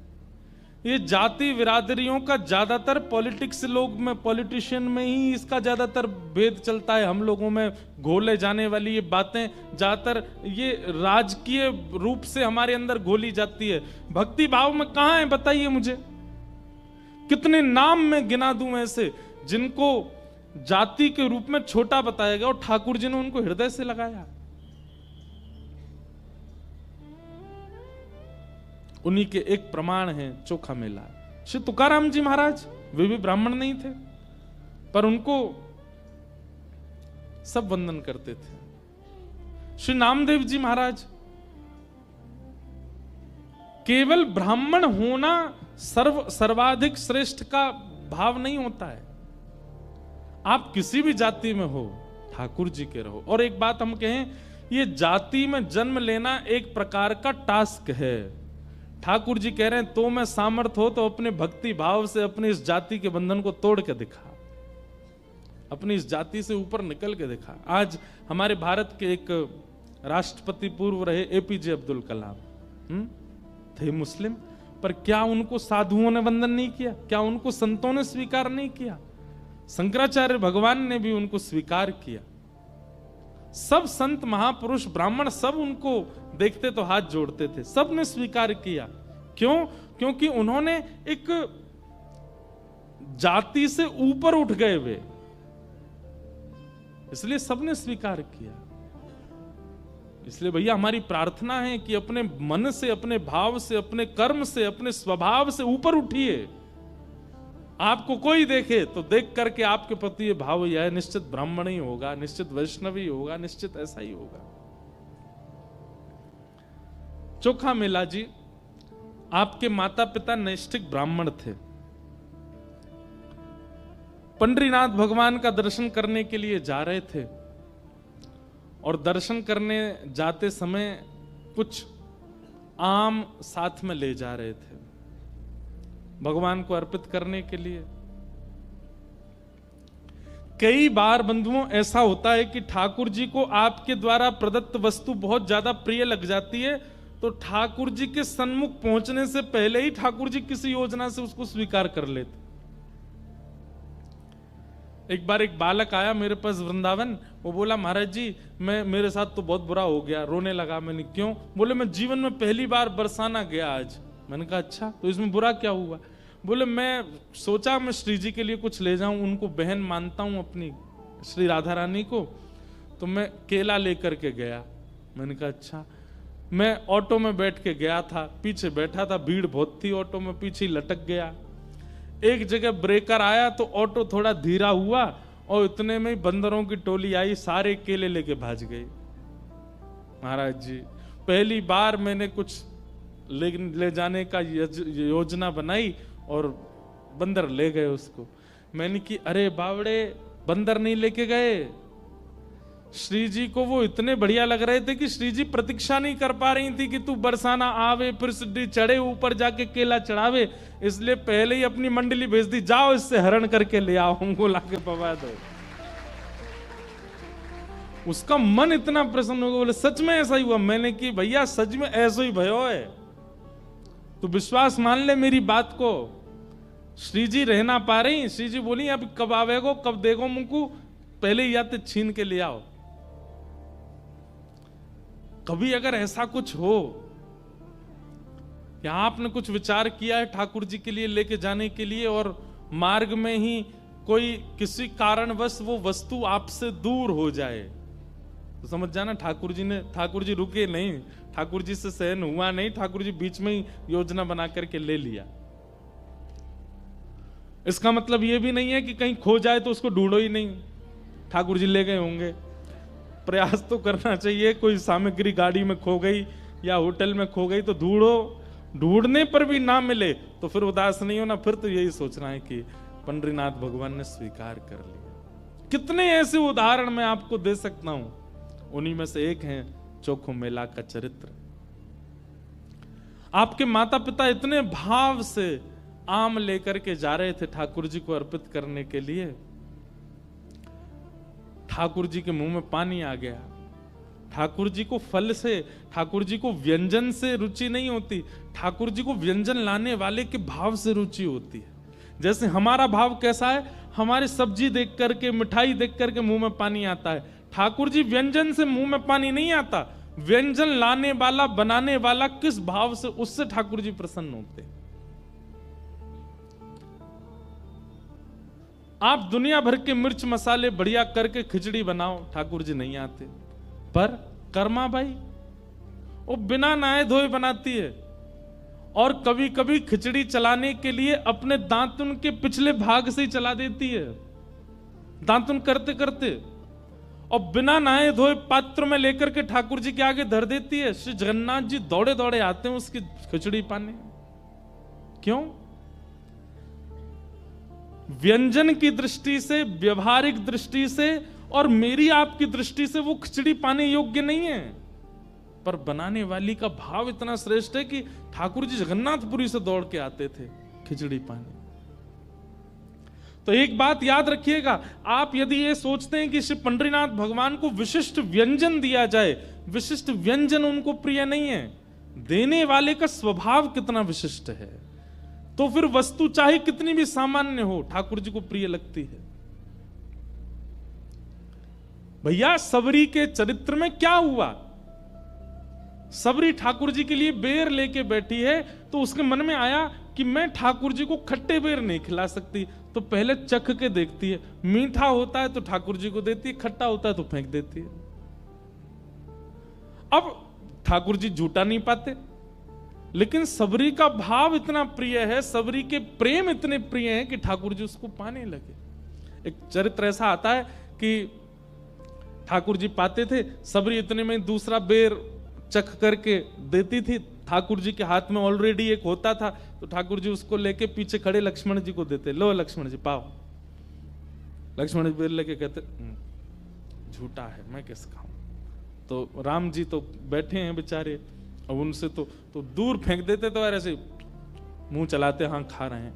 ये जाति बिरादरियों का ज्यादातर पॉलिटिक्स लोग में, पॉलिटिशियन में ही इसका ज्यादातर भेद चलता है। हम लोगों में घोले जाने वाली ये बातें ज्यादातर ये राजकीय रूप से हमारे अंदर घोली जाती है। भक्ति भाव में कहां है बताइए मुझे। कितने नाम में गिना दूं ऐसे जिनको जाति के रूप में छोटा बताया गया और ठाकुर जी ने उनको हृदय से लगाया। उन्हीं के एक प्रमाण है चोखा मेला। श्री तुकाराम जी महाराज, वे भी ब्राह्मण नहीं थे, पर उनको सब वंदन करते थे। श्री नामदेव जी महाराज, केवल ब्राह्मण होना सर्वाधिक श्रेष्ठ का भाव नहीं होता है। आप किसी भी जाति में हो, ठाकुर जी के रहो। और एक बात हम कहें, ये जाति में जन्म लेना एक प्रकार का टास्क है। ठाकुर जी कह रहे हैं तो मैं सामर्थ हो तो अपने भक्ति भाव से अपनी इस जाति के बंधन को तोड़ के दिखा, अपनी इस जाति से ऊपर निकल के दिखा। आज हमारे भारत के एक राष्ट्रपति पूर्व रहे एपीजे अब्दुल कलाम, थे मुस्लिम, पर क्या उनको साधुओं ने वंदन नहीं किया? क्या उनको संतों ने स्वीकार नहीं किया? शंकराचार्य भगवान ने भी उनको स्वीकार किया। सब संत महापुरुष ब्राह्मण सब उनको देखते तो हाथ जोड़ते थे, सब ने स्वीकार किया। क्यों? क्योंकि उन्होंने एक जाति से ऊपर उठ गए वे, इसलिए सबने स्वीकार किया। इसलिए भैया हमारी प्रार्थना है कि अपने मन से, अपने भाव से, अपने कर्म से, अपने स्वभाव से ऊपर उठिए। आपको कोई देखे तो देख करके आपके प्रति ये भाव यह है, निश्चित ब्राह्मण ही होगा, निश्चित वैष्णव ही होगा, निश्चित ऐसा ही होगा। चोखा मेला जी, आपके माता पिता नैष्ठिक ब्राह्मण थे। पंडरीनाथ भगवान का दर्शन करने के लिए जा रहे थे और दर्शन करने जाते समय कुछ आम साथ में ले जा रहे थे भगवान को अर्पित करने के लिए। कई बार बंधुओं ऐसा होता है कि ठाकुर जी को आपके द्वारा प्रदत्त वस्तु बहुत ज्यादा प्रिय लग जाती है, तो ठाकुर जी के सन्मुख पहुंचने से पहले ही ठाकुर जी किसी योजना से उसको स्वीकार कर लेते। एक बार एक बालक आया मेरे पास वृंदावन, वो बोला महाराज जी मेरे साथ तो बहुत बुरा हो गया, रोने लगा। मैंने क्यों? बोले मैं जीवन में पहली बार बरसाना गया आज। मैंने कहा अच्छा, तो इसमें बुरा क्या हुआ? बोले मैं सोचा मैं श्री जी के लिए कुछ ले जाऊं, उनको बहन मानता हूं अपनी श्री राधा रानी को, तो मैं केला लेकर के गया। मैंने कहा अच्छा। मैं ऑटो में बैठ के गया था, पीछे बैठा था, भीड़ बहुत थी ऑटो में, पीछे लटक गया। एक जगह ब्रेकर आया तो ऑटो थोड़ा धीरा हुआ और इतने में बंदरों की टोली आई, सारे केले लेके भाग गई। महाराज जी पहली बार मैंने कुछ ले जाने का योजना बनाई और बंदर ले गए उसको। मैंने कि अरे बावड़े, बंदर नहीं लेके गए। श्री जी को वो इतने बढ़िया लग रहे थे कि श्री जी प्रतीक्षा नहीं कर पा रही थी कि तू बरसाना आवे, फिर सीढ़ी चढ़े, ऊपर जाके केला चढ़ावे, इसलिए पहले ही अपनी मंडली भेज दी, जाओ इससे हरण करके ले आओ, हमको लाके पवा दो। उसका मन इतना प्रसन्न हो गया, बोले सच में ऐसा ही हुआ? मैंने कि भैया सच में ऐसा ही भयो है, तू विश्वास मान ले मेरी बात को। श्री जी रह ना पा रही, श्री जी बोली अब कब आवेगो, कब देगो मुझको, पहले ही आते छीन के ले आओ। कभी अगर ऐसा कुछ हो कि आपने कुछ विचार किया है ठाकुर जी के लिए लेके जाने के लिए और मार्ग में ही कोई किसी कारणवश वो वस्तु आपसे दूर हो जाए, तो समझ जाना ठाकुर जी रुके नहीं, ठाकुर जी से सहन हुआ नहीं, ठाकुर जी बीच में ही योजना बना करके ले लिया। इसका मतलब ये भी नहीं है कि कहीं खो जाए तो उसको ढूंढो ही नहीं, ठाकुर जी ले गए होंगे। प्रयास तो करना चाहिए, कोई सामग्री गाड़ी में खो गई या होटल में खो गई तो ढूंढो, ढूंढने पर भी ना मिले तो फिर उदास नहीं होना, फिर तो यही सोचना है कि पंडरीनाथ भगवान ने स्वीकार कर लिया। कितने ऐसे उदाहरण मैं आपको दे सकता हूं, उन्हीं में से एक है चोखो मेला का चरित्र। आपके माता पिता इतने भाव से आम लेकर के जा रहे थे ठाकुर जी को अर्पित करने के लिए, ठाकुर जी के मुंह में पानी आ गया। ठाकुर जी को फल से, ठाकुर जी को व्यंजन से रुचि नहीं होती, ठाकुर जी को व्यंजन लाने वाले के भाव से रुचि होती है। जैसे हमारा भाव कैसा है, हमारी सब्जी देख करके, मिठाई देख करके मुंह में पानी आता है। ठाकुर जी व्यंजन से मुंह में पानी नहीं आता, व्यंजन लाने वाला, बनाने वाला किस भाव से, उससे ठाकुर जी प्रसन्न होते। आप दुनिया भर के मिर्च मसाले बढ़िया करके खिचड़ी बनाओ, ठाकुर जी नहीं आते। पर कर्मा भाई वो बिना नहाए धोए बनाती है, और कभी कभी खिचड़ी चलाने के लिए अपने दांतुन के पिछले भाग से ही चला देती है, दांतुन करते करते, और बिना नहाए धोए पात्र में लेकर के ठाकुर जी के आगे धर देती है। श्री जगन्नाथ जी दौड़े दौड़े आते हैं उसकी खिचड़ी पाने। क्यों? व्यंजन की दृष्टि से, व्यवहारिक दृष्टि से और मेरी आपकी दृष्टि से वो खिचड़ी पाने योग्य नहीं है, पर बनाने वाली का भाव इतना श्रेष्ठ है कि ठाकुर जी जगन्नाथपुरी से दौड़ के आते थे खिचड़ी पाने। तो एक बात याद रखिएगा, आप यदि ये सोचते हैं कि श्री पंडरीनाथ भगवान को विशिष्ट व्यंजन दिया जाए, विशिष्ट व्यंजन उनको प्रिय नहीं है, देने वाले का स्वभाव कितना विशिष्ट है, तो फिर वस्तु चाहे कितनी भी सामान्य हो ठाकुर जी को प्रिय लगती है। भैया सबरी के चरित्र में क्या हुआ? सबरी ठाकुर जी के लिए बेर लेके बैठी है, तो उसके मन में आया कि मैं ठाकुर जी को खट्टे बेर नहीं खिला सकती, तो पहले चख के देखती है, मीठा होता है तो ठाकुर जी को देती है, खट्टा होता है तो फेंक देती है। अब ठाकुर जी झूठा नहीं पाते, लेकिन सबरी का भाव इतना प्रिय है, सबरी के प्रेम इतने प्रिय हैं कि ठाकुर जी उसको पाने लगे। एक चरित्र ऐसा आता है कि ठाकुर जी पाते थे, सबरी इतने में दूसरा बेर चख करके देती थी, ठाकुर जी के हाथ में ऑलरेडी एक होता था, तो ठाकुर जी उसको लेके पीछे खड़े लक्ष्मण जी को देते, लो लक्ष्मण जी पाओ। लक्ष्मण जी बेर लेके कहते झूठा है, मैं कैसे खाऊं? तो राम जी तो बैठे हैं बेचारे, और उनसे तो दूर फेंक देते, तो ऐसे मुंह चलाते, हाँ खा रहे हैं।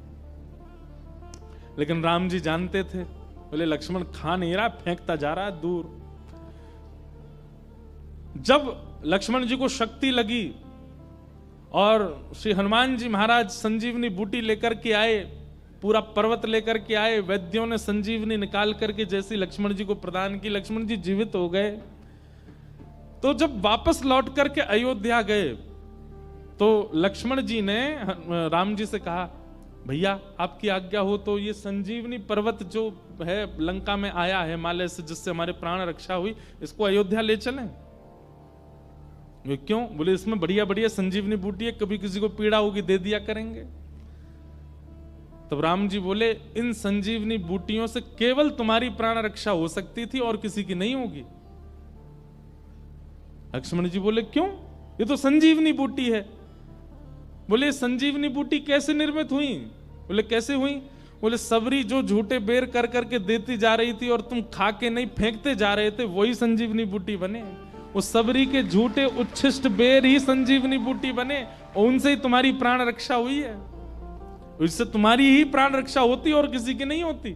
लेकिन राम जी जानते थे, बोले लक्ष्मण खा नहीं रहा, फेंकता जा रहा है दूर। जब लक्ष्मण जी को शक्ति लगी और श्री हनुमान जी महाराज संजीवनी बूटी लेकर के आए, पूरा पर्वत लेकर के आए, वैद्यों ने संजीवनी निकाल करके जैसी लक्ष्मण जी को प्रदान की, लक्ष्मण जी जीवित हो गए। तो जब वापस लौट करके अयोध्या गए, तो लक्ष्मण जी ने राम जी से कहा, भैया आपकी आज्ञा हो तो ये संजीवनी पर्वत जो है लंका में आया है हिमालय से, जिससे हमारे प्राण रक्षा हुई, इसको अयोध्या ले चलें। क्यों? बोले इसमें बढ़िया बढ़िया संजीवनी बूटी है, कभी किसी को पीड़ा होगी दे दिया करेंगे। तब राम जी बोले, इन संजीवनी बूटियों से केवल तुम्हारी प्राण रक्षा हो सकती थी और किसी की नहीं होगी। लक्ष्मण जी बोले क्यों? ये तो संजीवनी बूटी है। बोले संजीवनी बूटी कैसे निर्मित हुई? बोले कैसे हुई? बोले सबरी जो झूठे बेर कर करके देती जा रही थी और तुम खा के नहीं फेंकते जा रहे थे, वही संजीवनी बूटी बने। उस सबरी के झूठे उच्छिष्ट बेर ही संजीवनी बूटी बने, और उनसे ही तुम्हारी प्राण रक्षा हुई है। इससे तुम्हारी ही प्राण रक्षा होती और किसी की नहीं होती।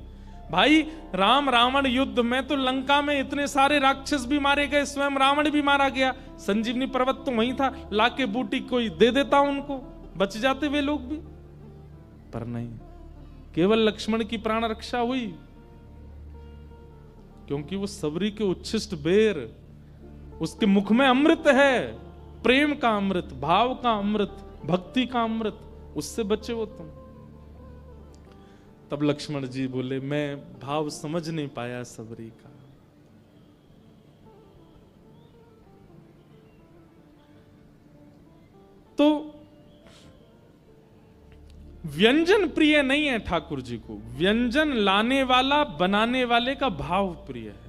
भाई राम रावण युद्ध में तो लंका में इतने सारे राक्षस भी मारे गए, स्वयं रावण भी मारा गया, संजीवनी पर्वत तो वहीं था, लाके बूटी कोई दे देता उनको, बच जाते वे लोग भी। पर नहीं, केवल लक्ष्मण की प्राण रक्षा हुई, क्योंकि वो सबरी के उच्छिष्ट बेर, उसके मुख में अमृत है, प्रेम का अमृत, भाव का अमृत, भक्ति का अमृत, उससे बचे हो तुम। तब लक्ष्मण जी बोले, मैं भाव समझ नहीं पाया सबरी का। तो व्यंजन प्रिय नहीं है ठाकुर जी को, व्यंजन लाने वाला बनाने वाले का भाव प्रिय है।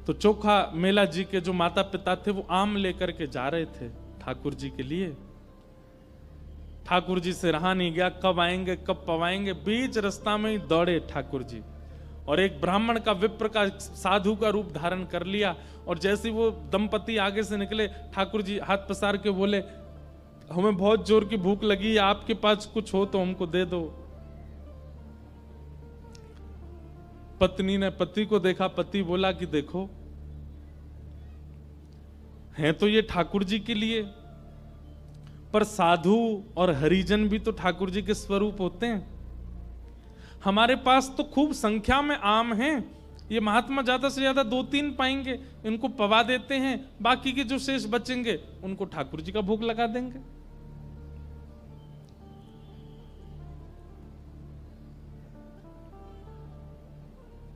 तो चोखा मेला जी के जो माता पिता थे वो आम लेकर के जा रहे थे ठाकुर जी के लिए। ठाकुर जी से रहा नहीं गया, कब आएंगे कब पवाएंगे, बीच रास्ता में ही दौड़े ठाकुर जी, और एक ब्राह्मण का, विप्र का, साधु का रूप धारण कर लिया। और जैसे वो दंपति आगे से निकले, ठाकुर जी हाथ पसार के बोले, हमें बहुत जोर की भूख लगी है, आपके पास कुछ हो तो हमको दे दो। पत्नी ने पति को देखा, पति बोला कि देखो हैं तो ये ठाकुर जी के लिए, पर साधु और हरिजन भी तो ठाकुर जी के स्वरूप होते हैं। हमारे पास तो खूब संख्या में आम हैं, ये महात्मा ज्यादा से ज्यादा 2-3 पाएंगे, इनको पवा देते हैं, बाकी के जो शेष बचेंगे उनको ठाकुर जी का भोग लगा देंगे।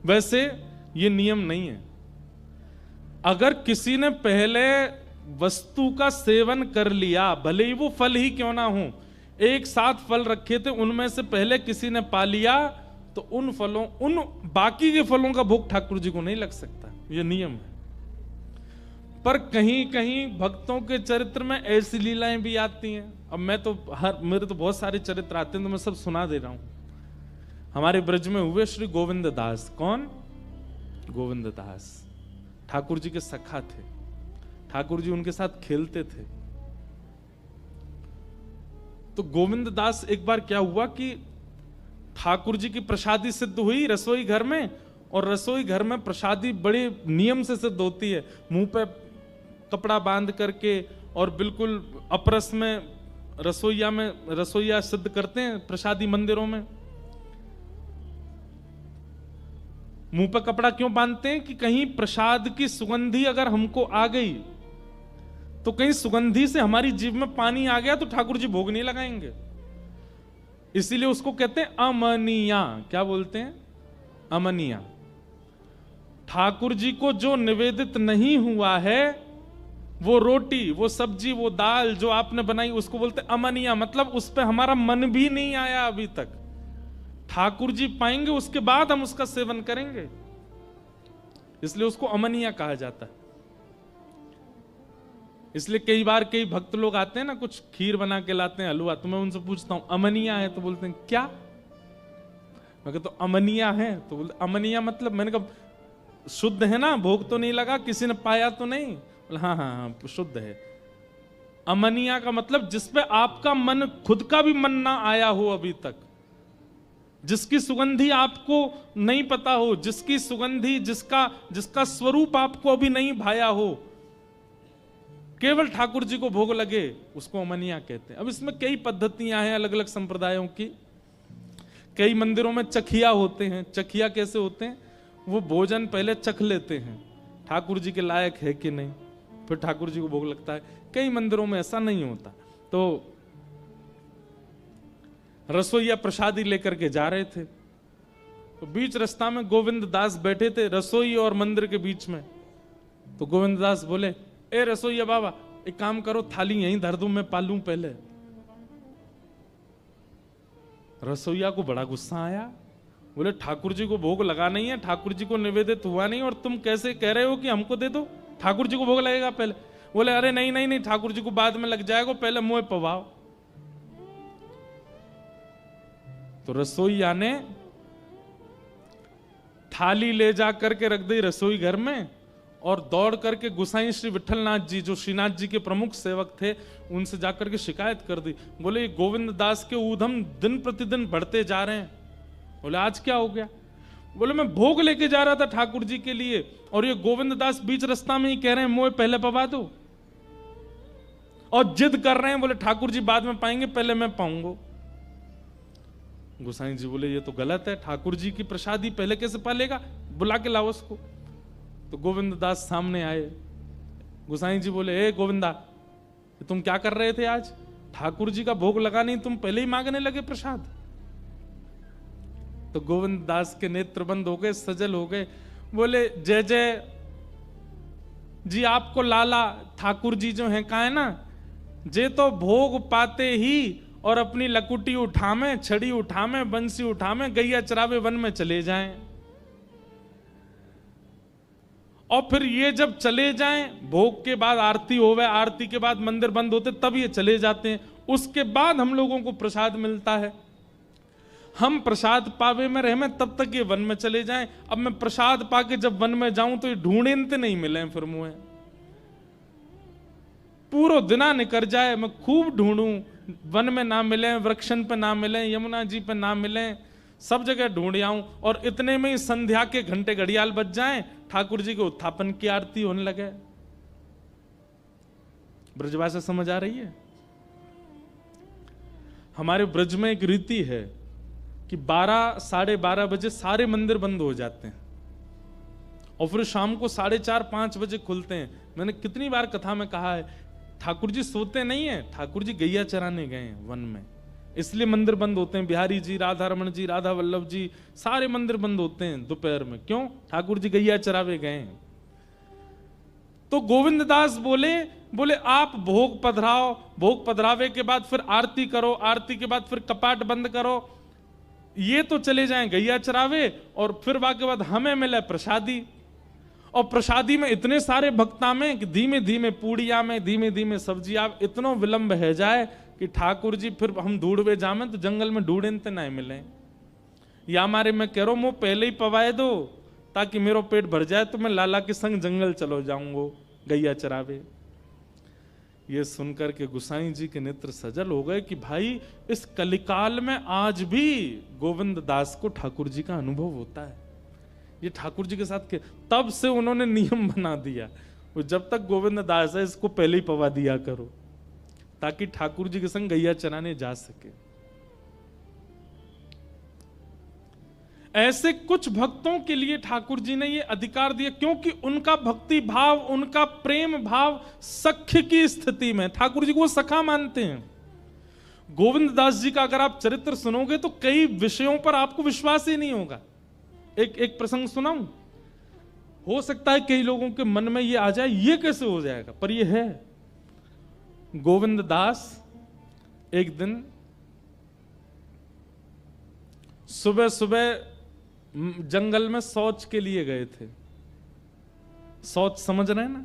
वैसे ये नियम नहीं है। अगर किसी ने पहले वस्तु का सेवन कर लिया, भले ही वो फल ही क्यों ना हो, एक साथ फल रखे थे, उनमें से पहले किसी ने पा लिया, तो उन फलों, उन बाकी के फलों का भोग ठाकुर जी को नहीं लग सकता, ये नियम है। पर कहीं कहीं भक्तों के चरित्र में ऐसी लीलाएं भी आती हैं। अब मैं तो मेरे तो बहुत सारे चरित्र आते हैं, तो मैं सब सुना दे रहा हूं। हमारे ब्रज में हुए श्री गोविंद दास। कौन? गोविंद दास ठाकुर जी के सखा थे, ठाकुर जी उनके साथ खेलते थे। तो गोविंद दास, एक बार क्या हुआ कि ठाकुर जी की प्रसादी सिद्ध हुई रसोई घर में, और रसोई घर में प्रसादी बड़े नियम से सिद्ध होती है, मुंह पे कपड़ा बांध करके और बिल्कुल अपरस में रसोईया सिद्ध करते हैं प्रसादी मंदिरों में। मुंह पे कपड़ा क्यों बांधते हैं? कि कहीं प्रसाद की सुगंधी अगर हमको आ गई तो कहीं सुगंधी से हमारी जीभ में पानी आ गया तो ठाकुर जी भोग नहीं लगाएंगे। इसीलिए उसको कहते हैं अमनिया। क्या बोलते हैं? अमनिया। ठाकुर जी को जो निवेदित नहीं हुआ है, वो रोटी, वो सब्जी, वो दाल जो आपने बनाई, उसको बोलते हैं अमनिया। मतलब उस पर हमारा मन भी नहीं आया अभी तक। ठाकुर जी पाएंगे उसके बाद हम उसका सेवन करेंगे, इसलिए उसको अमनिया कहा जाता है। इसलिए कई बार कई भक्त लोग आते हैं ना, कुछ खीर बना के लाते हैं, हलवा, तो मैं उनसे पूछता हूं अमनिया है? तो बोलते हैं क्या? मैं कहता तो अमनिया है? तो बोलते अमनिया मतलब, मैंने कहा शुद्ध है ना, भोग तो नहीं लगा, किसी ने पाया तो नहीं? हाँ हाँ हाँ शुद्ध है। अमनिया का मतलब जिसपे आपका मन, खुद का भी मन ना आया हो अभी तक, जिसकी सुगंधी आपको नहीं पता हो, जिसकी सुगंधी, जिसका स्वरूप आपको अभी नहीं भाया हो, केवल ठाकुर जी को भोग लगे, उसको अमनिया कहते हैं। अब इसमें कई पद्धतियां हैं अलग अलग संप्रदायों की। कई मंदिरों में चखिया होते हैं। चखिया कैसे होते हैं? वो भोजन पहले चख लेते हैं, ठाकुर जी के लायक है कि नहीं, फिर ठाकुर जी को भोग लगता है। कई मंदिरों में ऐसा नहीं होता। तो रसोईया प्रसादी लेकर के जा रहे थे, तो बीच रास्ता में गोविंद दास बैठे थे, रसोई और मंदिर के बीच में। तो गोविंद दास बोले, ए रसोईया बाबा, एक काम करो, थाली यहीं धर दूं, मैं पालूं पहले। रसोईया को बड़ा गुस्सा आया। बोले ठाकुर जी को भोग लगा नहीं है, ठाकुर जी को निवेदित हुआ नहीं, और तुम कैसे कह रहे हो कि हमको दे दो, ठाकुर जी को भोग लगेगा पहले? बोले अरे नहीं नहीं नहीं, ठाकुर जी को बाद में लग जाएगा, पहले मुंह पवाओ। तो रसोईया ने थाली ले जा करके रख दी रसोई घर में, और दौड़ करके गोसाई श्री विठलनाथ जी, जो श्रीनाथ जी के प्रमुख सेवक थे, उनसे जाकर के शिकायत कर दी। बोले गोविंद दास के ऊधम दिन प्रतिदिन बढ़ते जा रहे हैं। बोले आज क्या हो गया? बोले मैं भोग लेके जा रहा था ठाकुर जी के लिए, और ये गोविंद दास बीच रास्ता में ही कह रहे हैं मुझे पहले पवा दो, और जिद कर रहे हैं, बोले ठाकुर जी बाद में पाएंगे, पहले मैं पाऊंगा। गोसाई जी बोले ये तो गलत है, ठाकुर जी की प्रसादी पहले कैसे पालेगा, बुला के लाओ उसको। तो गोविंद दास सामने आए। गोसाई जी बोले, ए गोविंदा, तुम क्या कर रहे थे आज? ठाकुर जी का भोग लगा नहीं, तुम पहले ही मांगने लगे प्रसाद। तो गोविंद दास के नेत्र बंद हो गए, सजल हो गए। बोले जय जय जी, आपको लाला ठाकुर जी जो है कहा है ना, जे तो भोग पाते ही और अपनी लकुटी उठामे, छड़ी उठामे, बंसी उठामे, गैया चरावे वन में चले जाएं। और फिर ये जब चले जाएं, भोग के बाद आरती होवे, आरती के बाद मंदिर बंद होते, तब ये चले जाते हैं। उसके बाद हम लोगों को प्रसाद मिलता है। हम प्रसाद पावे में रहे में, तब तक ये वन में चले जाएं। अब मैं प्रसाद पाके जब वन में जाऊं तो ये ढूंढते नहीं मिले, फिर मुझे पूरा दिना निकल जाए, मैं खूब ढूंढूं, वन में ना मिले, वृक्षन पे ना मिले, यमुना जी पे ना मिले, सब जगह ढूंढ आऊं, और इतने में ही संध्या के घंटे घड़ियाल बज जाएं, ठाकुर जी के उत्थापन की आरती होने लगे। ब्रजभाषा समझ आ रही है? हमारे ब्रज में एक रीति है कि 12 साढ़े 12 बजे सारे मंदिर बंद हो जाते हैं, और फिर शाम को 4:30 5 बजे खुलते हैं। मैंने कितनी बार कथा में कहा है, ठाकुर जी सोते नहीं है, ठाकुर जी गैया चराने गए हैं वन में, इसलिए मंदिर बंद होते हैं। बिहारी जी, राधा रमन जी, राधा वल्लभ जी, सारे मंदिर बंद होते हैं दोपहर में। क्यों? ठाकुर जी गैया चरावे गए हैं। तो गोविंद दास बोले आप भोग पधराओ, भोग पधरावे के बाद फिर आरती करो, आरती के बाद फिर कपाट बंद करो, ये तो चले जाएं गैया चरावे, और फिर वाके बाद हमें मिले प्रसादी। और प्रसादी में इतने सारे भक्ता में कि धीमे धीमे पूड़िया में, धीमे धीमे सब्जियां, इतनो विलंब है जाए कि ठाकुर जी फिर हम ढूंढवे जामे तो जंगल में ढूंढते नहीं मिले। या हमारे मैं कह रहा हूं, मुंह पहले ही पवाए दो ताकि मेरा पेट भर जाए, तो मैं लाला के संग जंगल चलो जाऊंगा गैया चरावे। ये सुनकर के गोसाई जी के नेत्र सजल हो गए कि भाई इस कलिकाल में आज भी गोविंद दास को ठाकुर जी का अनुभव होता है। ये ठाकुर जी के साथ के तब से उन्होंने नियम बना दिया, वो जब तक गोविंद दास है इसको पहले ही पवा दिया करो, ताकि ठाकुर जी के संग गैया चराने जा सके। ऐसे कुछ भक्तों के लिए ठाकुर जी ने ये अधिकार दिया, क्योंकि उनका भक्ति भाव, उनका प्रेम भाव सख्य की स्थिति में, ठाकुर जी को वो सखा मानते हैं। गोविंद दास जी का अगर आप चरित्र सुनोगे तो कई विषयों पर आपको विश्वास ही नहीं होगा। एक प्रसंग सुनाऊं, हो सकता है कई लोगों के मन में ये आ जाए, ये कैसे हो जाएगा, पर ये है। गोविंद दास एक दिन सुबह सुबह जंगल में शौच के लिए गए थे। शौच समझ रहे हैं ना,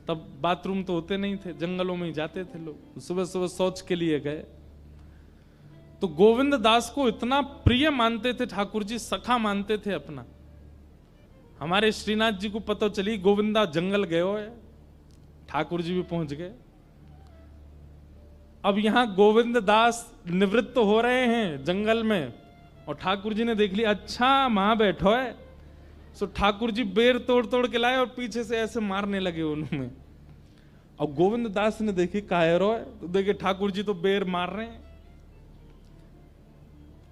तब बाथरूम तो होते नहीं थे, जंगलों में ही जाते थे लोग। सुबह सुबह शौच के लिए गए तो गोविंद दास को इतना प्रिय मानते थे ठाकुर जी, सखा मानते थे अपना। हमारे श्रीनाथ जी को पता चली गोविंदा जंगल गए हो, ठाकुर जी भी पहुंच गए। अब यहां गोविंद दास निवृत्त हो रहे हैं जंगल में, और ठाकुर जी ने देख लिया, अच्छा मां बैठो है। सो ठाकुर जी बेर तोड़ तोड़ के लाए और पीछे से ऐसे मारने लगे उन्होंने। और गोविंद दास ने देखी कायरो है, तो देखे ठाकुर जी तो बेर मार रहे हैं।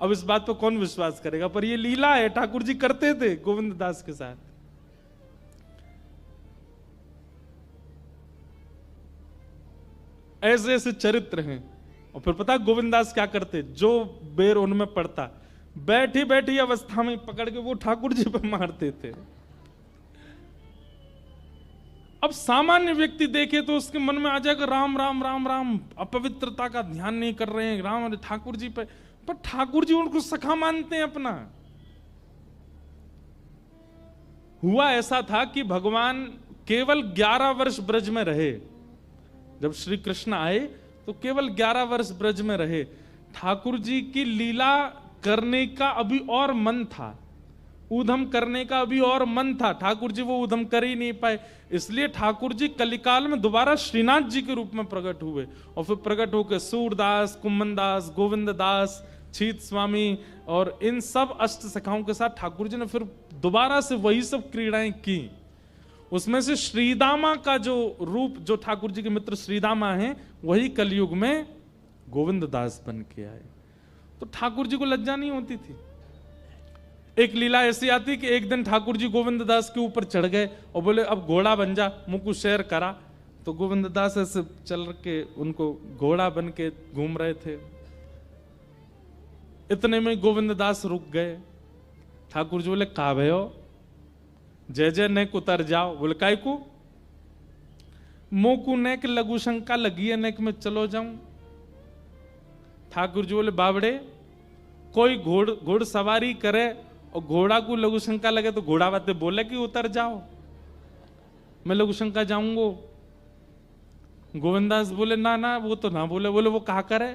अब इस बात पर कौन विश्वास करेगा, पर ये लीला है, ठाकुर जी करते थे गोविंद दास के साथ। ऐसे ऐसे चरित्र हैं। और फिर पता गोविंद दास क्या करते, जो बेर उनमें पड़ता बैठी बैठी अवस्था में पकड़ के वो ठाकुर जी पर मारते थे। अब सामान्य व्यक्ति देखे तो उसके मन में आ जाएगा राम राम राम राम, अपवित्रता का ध्यान नहीं कर रहे हैं राम ठाकुर जी पे, पर ठाकुर जी उनको सखा मानते हैं अपना। हुआ ऐसा था कि भगवान केवल 11 वर्ष ब्रज में रहे। जब श्री कृष्ण आए तो केवल 11 वर्ष ब्रज में रहे। ठाकुर जी की लीला करने का अभी और मन था, ऊधम करने का अभी और मन था, ठाकुर जी वो ऊधम कर ही नहीं पाए। इसलिए ठाकुर जी कलिकाल में दोबारा श्रीनाथ जी के रूप में प्रकट हुए, और फिर प्रकट होकर सूरदास, कुम्मनदास, गोविंद दास, छीत स्वामी और इन सब अष्ट सखाओं के साथ ठाकुर जी ने फिर दोबारा से वही सब क्रीड़ाएं की। उसमें से श्रीदामा का जो रूप, जो ठाकुर जी के मित्र श्रीदामा हैं, वही कलयुग में गोविंद दास बन के आए। तो ठाकुर जी को लज्जा नहीं होती थी। एक लीला ऐसी आती कि एक दिन ठाकुर जी गोविंद दास के ऊपर चढ़ गए और बोले अब घोड़ा बन जा, मुझको शेर करा। तो गोविंद दास ऐसे चल के उनको घोड़ा बन के घूम रहे थे। इतने में गोविंद दास रुक गए। ठाकुर जी बोले का भयो, जय जय नेक उतर जाओ। बोले काय को, मोकू नेक लघु शंका लगी है, नेक में चलो जाऊं। ठाकुर जी बोले बावड़े, कोई घोड़ सवारी करे और घोड़ा को लघु शंका लगे तो घोड़ा बातें बोले कि उतर जाओ, मैं लघु शंका जाऊंगो। गोविंदास बोले ना ना वो तो ना बोले। बोले वो कहा करे,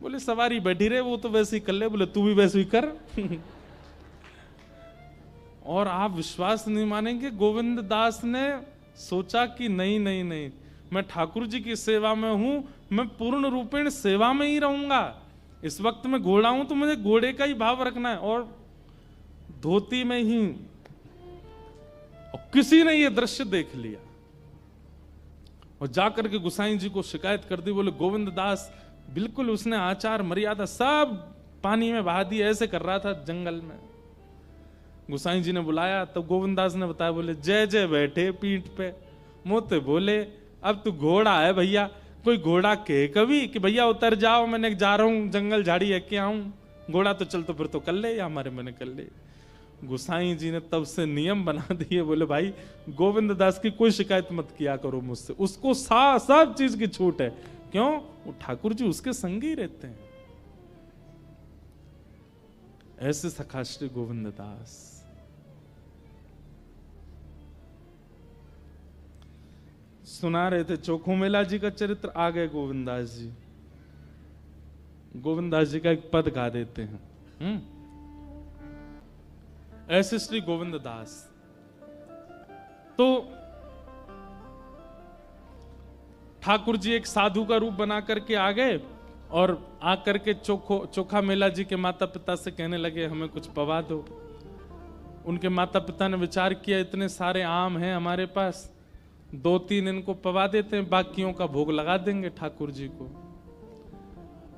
बोले सवारी बैठी रहे वो तो वैसे ही कर ले। बोले तू भी वैसे ही कर। और आप विश्वास नहीं मानेंगे, गोविंद दास ने सोचा कि नहीं नहीं नहीं, मैं ठाकुर जी की सेवा में हूं, मैं पूर्ण रूपेण सेवा में ही रहूंगा। इस वक्त मैं घोड़ा हूं तो मुझे घोड़े का ही भाव रखना है, और धोती में ही। और किसी ने यह दृश्य देख लिया और जाकर के गुसाई जी को शिकायत कर दी। बोले गोविंद दास बिल्कुल उसने आचार मर्यादा सब पानी में बहा दी, ऐसे कर रहा था जंगल में। गुसाई जी ने बुलाया तब गोविंद दास ने बताया। बोले जय जय बैठे पीठ पे, मोते बोले अब तू घोड़ा है भैया, कोई घोड़ा के कभी कि भैया उतर जाओ, मैंने जा रहा हूं जंगल झाड़ी है के आऊं। घोड़ा तो चल तो फिर तो कर ले, या हमारे मैंने कर ले। गुसाई जी ने तब से नियम बना दिए। बोले भाई गोविंद दास की कोई शिकायत मत किया करो मुझसे, उसको सब चीज की छूट है। क्यों? वो ठाकुर जी उसके संग ही रहते हैं। ऐसे सखा श्री गोविंद दास। सुना रहे थे चोखो मेला जी का चरित्र, आ गए गोविंदास जी। गोविंदास जी का एक पद गा देते हैं। ऐसे श्री गोविंद दास तो ठाकुर जी एक साधु का रूप बना करके आ गए और आकर के चोखा मेला जी के माता पिता से कहने लगे हमें कुछ पवा दो। उनके माता पिता ने विचार किया इतने सारे आम हैं हमारे पास, 2-3 इनको पवा देते हैं, बाकियों का भोग लगा देंगे ठाकुर जी को।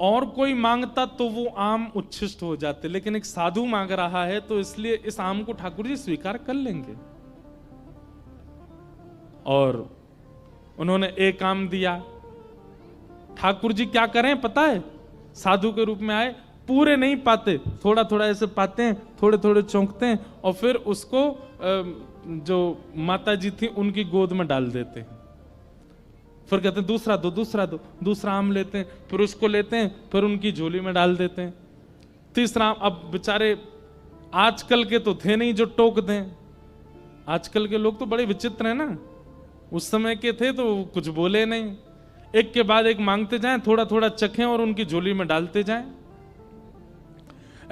और कोई मांगता तो वो आम उच्छिष्ट हो जाते, लेकिन एक साधु मांग रहा है तो इसलिए इस आम को ठाकुर जी स्वीकार कर लेंगे। और उन्होंने एक आम दिया। ठाकुर जी क्या करें पता है, साधु के रूप में आए, पूरे नहीं पाते, थोड़ा थोड़ा ऐसे पाते हैं, थोड़े थोड़े चौंकते हैं और फिर उसको जो माता जी थी उनकी गोद में डाल देते हैं। फिर कहते हैं दूसरा दो, दूसरा दो, दूसरा आम लेते हैं, फिर उसको लेते हैं, फिर उनकी झोली में डाल देते हैं। तीसरा आम, अब बेचारे आजकल के तो थे नहीं जो टोक दें, आजकल के लोग तो बड़े विचित्र हैं ना, उस समय के थे तो कुछ बोले नहीं, एक के बाद एक मांगते जाएं, थोड़ा थोड़ा चखें और उनकी झोली में डालते जाएं।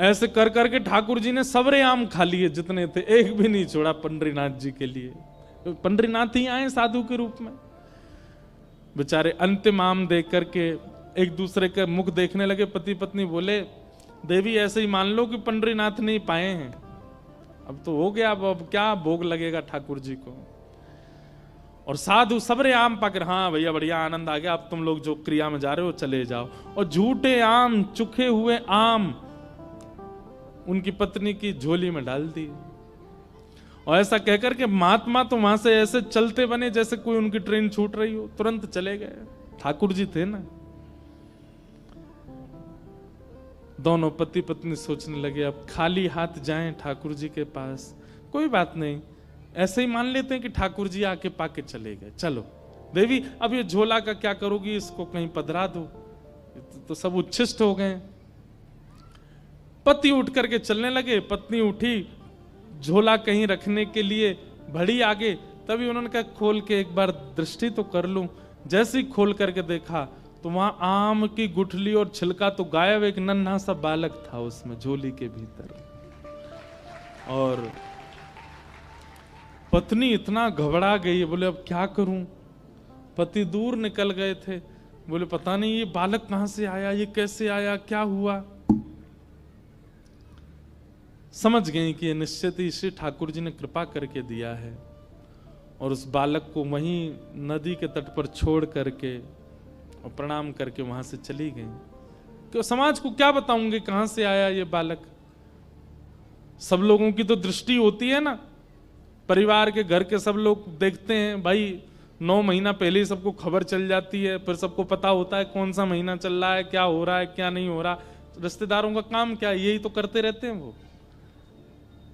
ऐसे कर करके ठाकुर जी ने सबरे आम खा लिए जितने थे, एक भी नहीं छोड़ा पंडरीनाथ जी के लिए। पंडरीनाथ ही आए साधु के रूप में। बेचारे अंतिम आम देख करके एक दूसरे के मुख देखने लगे। पति पत्नी बोले देवी ऐसे ही मान लो कि पंडरीनाथ नहीं पाए हैं, अब तो हो गया, अब क्या भोग लगेगा ठाकुर जी को। और साधु सबरे आम पाकर, हाँ भैया बढ़िया आनंद आ गया, अब तुम लोग जो क्रिया में जा रहे हो चले जाओ। और झूठे आम, चुखे हुए आम उनकी पत्नी की झोली में डाल दी। और ऐसा कहकर के महात्मा तो वहां से ऐसे चलते बने जैसे कोई उनकी ट्रेन छूट रही हो, तुरंत चले गए। ठाकुर जी थे ना। दोनों पति पत्नी सोचने लगे अब खाली हाथ जाएं ठाकुर जी के पास, कोई बात नहीं, ऐसे ही मान लेते हैं कि ठाकुर जी आके पाके चले गए। चलो देवी अब ये झोला का क्या करोगी, इसको कहीं पधरा दो, तो सब उच्छिष्ट हो गए। पति उठ करके चलने लगे, पत्नी उठी झोला कहीं रखने के लिए बढ़ी आगे, तभी उन्होंने कहा खोल के एक बार दृष्टि तो कर लूं। जैसे ही खोल करके देखा तो वहां आम की गुठली और छिलका तो गायब, एक नन्हा सा बालक था उसमें झोली के भीतर। और पत्नी इतना घबरा गई, बोले अब क्या करूं। पति दूर निकल गए थे, बोले पता नहीं ये बालक कहां से आया, ये कैसे आया, क्या हुआ। समझ गई कि ये निश्चित ही श्री ठाकुर जी ने कृपा करके दिया है। और उस बालक को वहीं नदी के तट पर छोड़ करके और प्रणाम करके वहां से चली गई। कि समाज को क्या बताऊंगे कहां से आया ये बालक। सब लोगों की तो दृष्टि होती है ना, परिवार के घर के सब लोग देखते हैं भाई, 9 महीना पहले ही सबको खबर चल जाती है, फिर सबको पता होता है कौन सा महीना चल रहा है, क्या हो रहा है क्या नहीं हो रहा। रिश्तेदारों का काम क्या है, यही तो करते रहते हैं वो।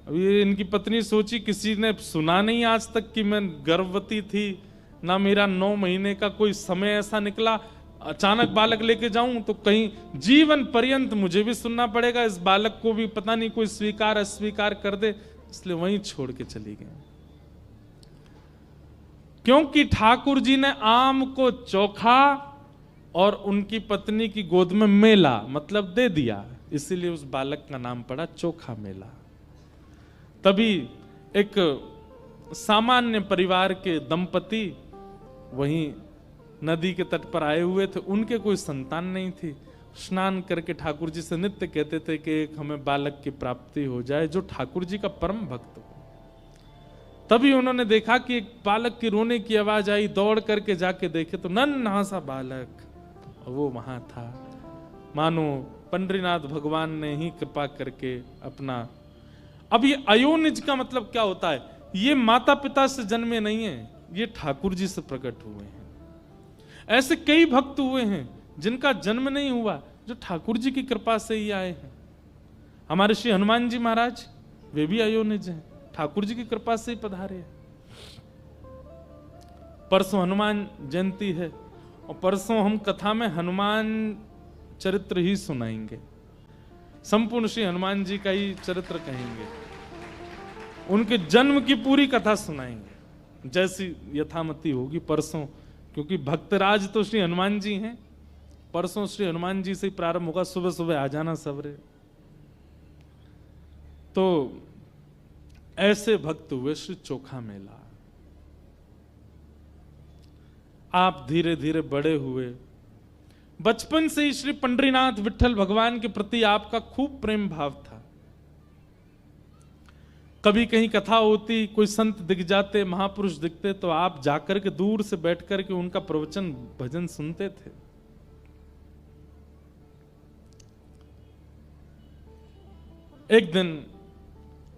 अब ये इनकी पत्नी सोची किसी ने सुना नहीं आज तक कि मैं गर्भवती थी, ना मेरा 9 महीने का कोई समय ऐसा निकला, अचानक बालक लेके जाऊं तो कहीं जीवन पर्यंत मुझे भी सुनना पड़ेगा, इस बालक को भी पता नहीं कोई स्वीकार अस्वीकार कर दे, इसलिए वहीं छोड़ के चली गई। क्योंकि ठाकुर जी ने आम को चोखा और उनकी पत्नी की गोद में मेला मतलब दे दिया, इसीलिए उस बालक का नाम पड़ा चोखा मेला। तभी एक सामान्य परिवार के दंपति वहीं नदी के तट पर आए हुए थे, उनके कोई संतान नहीं थी। स्नान करके ठाकुर जी से नित्य कहते थे कि एक हमें बालक की प्राप्ति हो जाए जो ठाकुर जी का परम भक्त हो। तभी उन्होंने देखा कि एक बालक की रोने की आवाज आई, दौड़ करके जाके देखे तो नन्हा सा बालक वो वहां था। मानो पंडरीनाथ भगवान ने ही कृपा करके अपना। अब ये अयोनिज का मतलब क्या होता है, ये माता पिता से जन्मे नहीं है, ये ठाकुर जी से प्रकट हुए हैं। ऐसे कई भक्त हुए हैं जिनका जन्म नहीं हुआ, जो ठाकुर जी की कृपा से ही आए हैं। हमारे श्री हनुमान जी महाराज वे भी अयोनिज हैं, ठाकुर जी की कृपा से ही पधारे हैं। परसों हनुमान जयंती है और परसों हम कथा में हनुमान चरित्र ही सुनाएंगे, संपूर्ण श्री हनुमान जी का ही चरित्र कहेंगे, उनके जन्म की पूरी कथा सुनाएंगे जैसी यथामति होगी परसों, क्योंकि भक्तराज तो श्री हनुमान जी हैं। परसों श्री हनुमान जी से ही प्रारंभ होगा, सुबह सुबह आ जाना सबरे। तो ऐसे भक्त हुए श्री चोखा मेला। आप धीरे धीरे बड़े हुए, बचपन से ही श्री पंडरीनाथ विठल भगवान के प्रति आपका खूब प्रेम भाव था। कभी कहीं कथा होती, कोई संत दिख जाते, महापुरुष दिखते, तो आप जाकर के दूर से बैठ कर के उनका प्रवचन भजन सुनते थे। एक दिन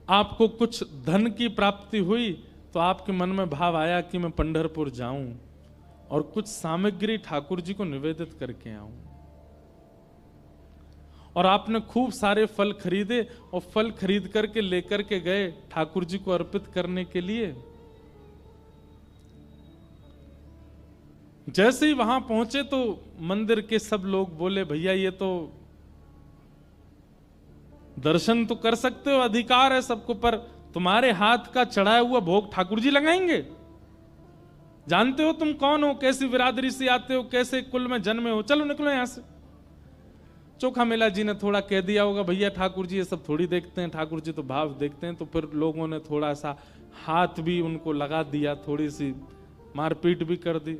आपको कुछ धन की प्राप्ति हुई तो आपके मन में भाव आया कि मैं पंढरपुर जाऊं और कुछ सामग्री ठाकुर जी को निवेदित करके आऊं। और आपने खूब सारे फल खरीदे और फल खरीद करके लेकर के गए ठाकुर जी को अर्पित करने के लिए। जैसे ही वहां पहुंचे तो मंदिर के सब लोग बोले, भैया ये तो दर्शन तो कर सकते हो, अधिकार है सबको, पर तुम्हारे हाथ का चढ़ाया हुआ भोग ठाकुर जी लगाएंगे? जानते हो तुम कौन हो, कैसी बिरादरी से आते हो, कैसे कुल में जन्मे हो, चलो निकलो यहां से। चोखा मेला जी ने थोड़ा कह दिया होगा, भैया ठाकुर जी ये सब थोड़ी देखते हैं, ठाकुर जी तो भाव देखते हैं। तो फिर लोगों ने थोड़ा सा हाथ भी उनको लगा दिया, थोड़ी सी मारपीट भी कर दी।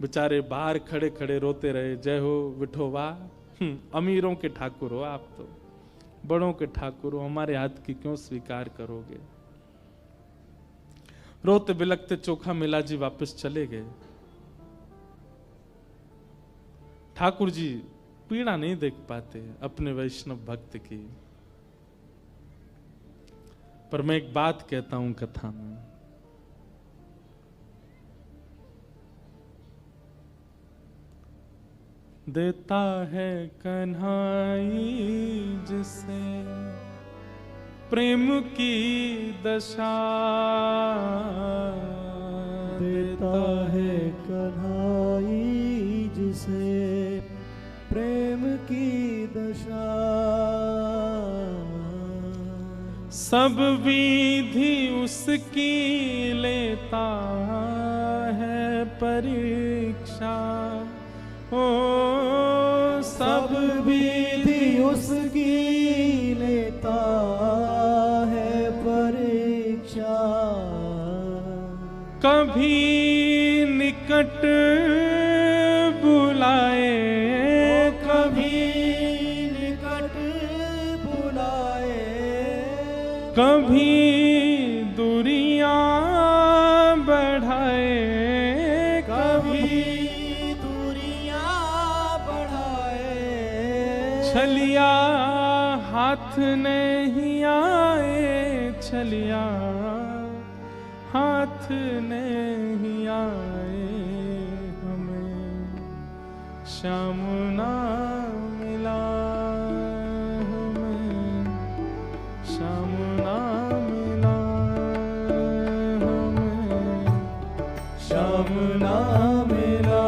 बेचारे बाहर खड़े खड़े रोते रहे, जय हो विठोबा, अमीरों के ठाकुर हो आप, तो बड़ों के ठाकुर हो, हमारे हाथ की क्यों स्वीकार करोगे। रोते बिलखते चोखा मेला जी वापस चले गए। ठाकुर जी पीड़ा नहीं देख पाते अपने वैष्णव भक्त की। पर मैं एक बात कहता हूं कथा में, देता है कन्हाई जिसे प्रेम की दशा, देता है कन्हाई जिसे प्रेम की दशा। सब विधि उसकी लेता है परीक्षा, ओ सब विधि उसकी लेता है परीक्षा। कभी निकट बुलाए, कभी निकट बुलाए, कभी दूरियां बढ़ाए, कभी दूरियां बढ़ाए। छलिया हाथ नहीं आए, छलिया हाथ नहीं आए, हमें श्याम ना मिला, हमें श्याम ना मिला, हमें श्याम ना मिला,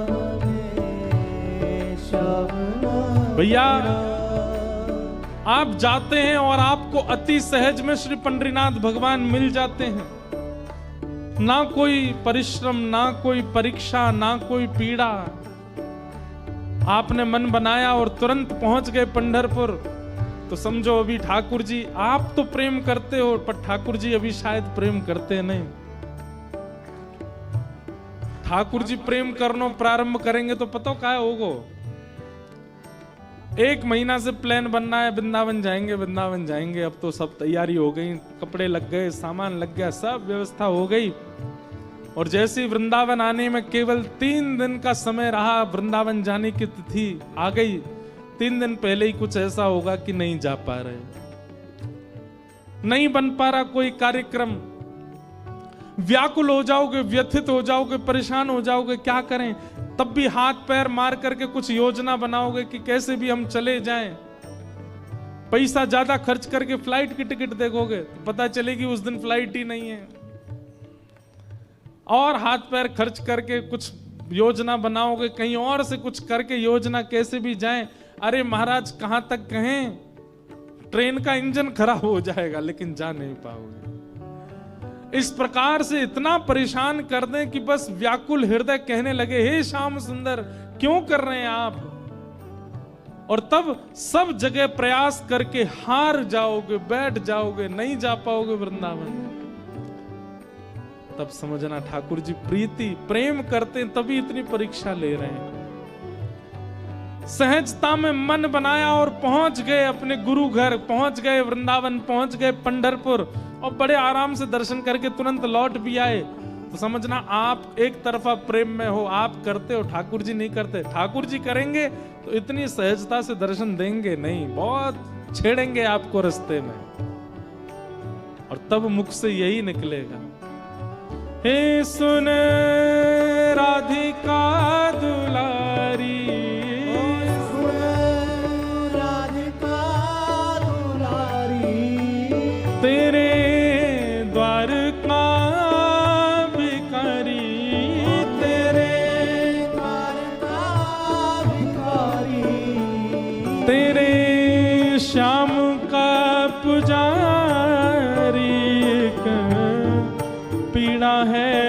हमें श्याम ना भैया मिला। आप जाते हैं और आपको अति सहज में श्री पंडरीनाथ भगवान मिल जाते हैं। ना कोई परिश्रम, ना कोई परीक्षा, ना कोई पीड़ा। आपने मन बनाया और तुरंत पहुंच गए पंढरपुर, तो समझो अभी ठाकुर जी, आप तो प्रेम करते हो पर ठाकुर जी अभी शायद प्रेम करते नहीं। ठाकुर जी प्रेम करना प्रारंभ करेंगे तो पता क्या होगा, 1 महीना से प्लान बनना है, वृंदावन जाएंगे, वृंदावन जाएंगे। अब तो सब तैयारी हो गई, कपड़े लग गए, सामान लग गया, सब व्यवस्था हो गई। और जैसे ही वृंदावन आने में केवल 3 दिन का समय रहा, वृंदावन जाने की तिथि आ गई, 3 दिन पहले ही कुछ ऐसा होगा कि नहीं जा पा रहे, नहीं बन पा रहा कोई कार्यक्रम। व्याकुल हो जाओगे, व्यथित हो जाओगे, परेशान हो जाओगे, क्या करें। तब भी हाथ पैर मार करके कुछ योजना बनाओगे कि कैसे भी हम चले जाएं। पैसा ज्यादा खर्च करके फ्लाइट की टिकट देखोगे तो पता चलेगी उस दिन फ्लाइट ही नहीं है। और हाथ पैर खर्च करके कुछ योजना बनाओगे, कहीं और से कुछ करके योजना कैसे भी जाएं। अरे महाराज कहां तक कहें, ट्रेन का इंजन खराब हो जाएगा लेकिन जा नहीं पाओगे। इस प्रकार से इतना परेशान कर दें कि बस व्याकुल हृदय कहने लगे, हे श्याम सुंदर क्यों कर रहे हैं आप। और तब सब जगह प्रयास करके हार जाओगे, बैठ जाओगे, नहीं जा पाओगे वृंदावन। तब समझना ठाकुर जी प्रीति प्रेम करते हैं तभी इतनी परीक्षा ले रहे हैं। सहजता में मन बनाया और पहुंच गए अपने गुरु घर, पहुंच गए वृंदावन, पहुंच गए पंढरपुर और बड़े आराम से दर्शन करके तुरंत लौट भी आए, तो समझना आप एक तरफा प्रेम में हो, आप करते हो, ठाकुर जी नहीं करते। ठाकुर जी करेंगे तो इतनी सहजता से दर्शन देंगे नहीं, बहुत छेड़ेंगे आपको रास्ते में, और तब मुख से यही निकलेगा, हे सुन राधिका दुलारी, राधिका दुलारी, तेरे द्वार का भिखारी, तेरे द्वार का भिखारी, तेरे श्याम का पुजारी, एक पीड़ा है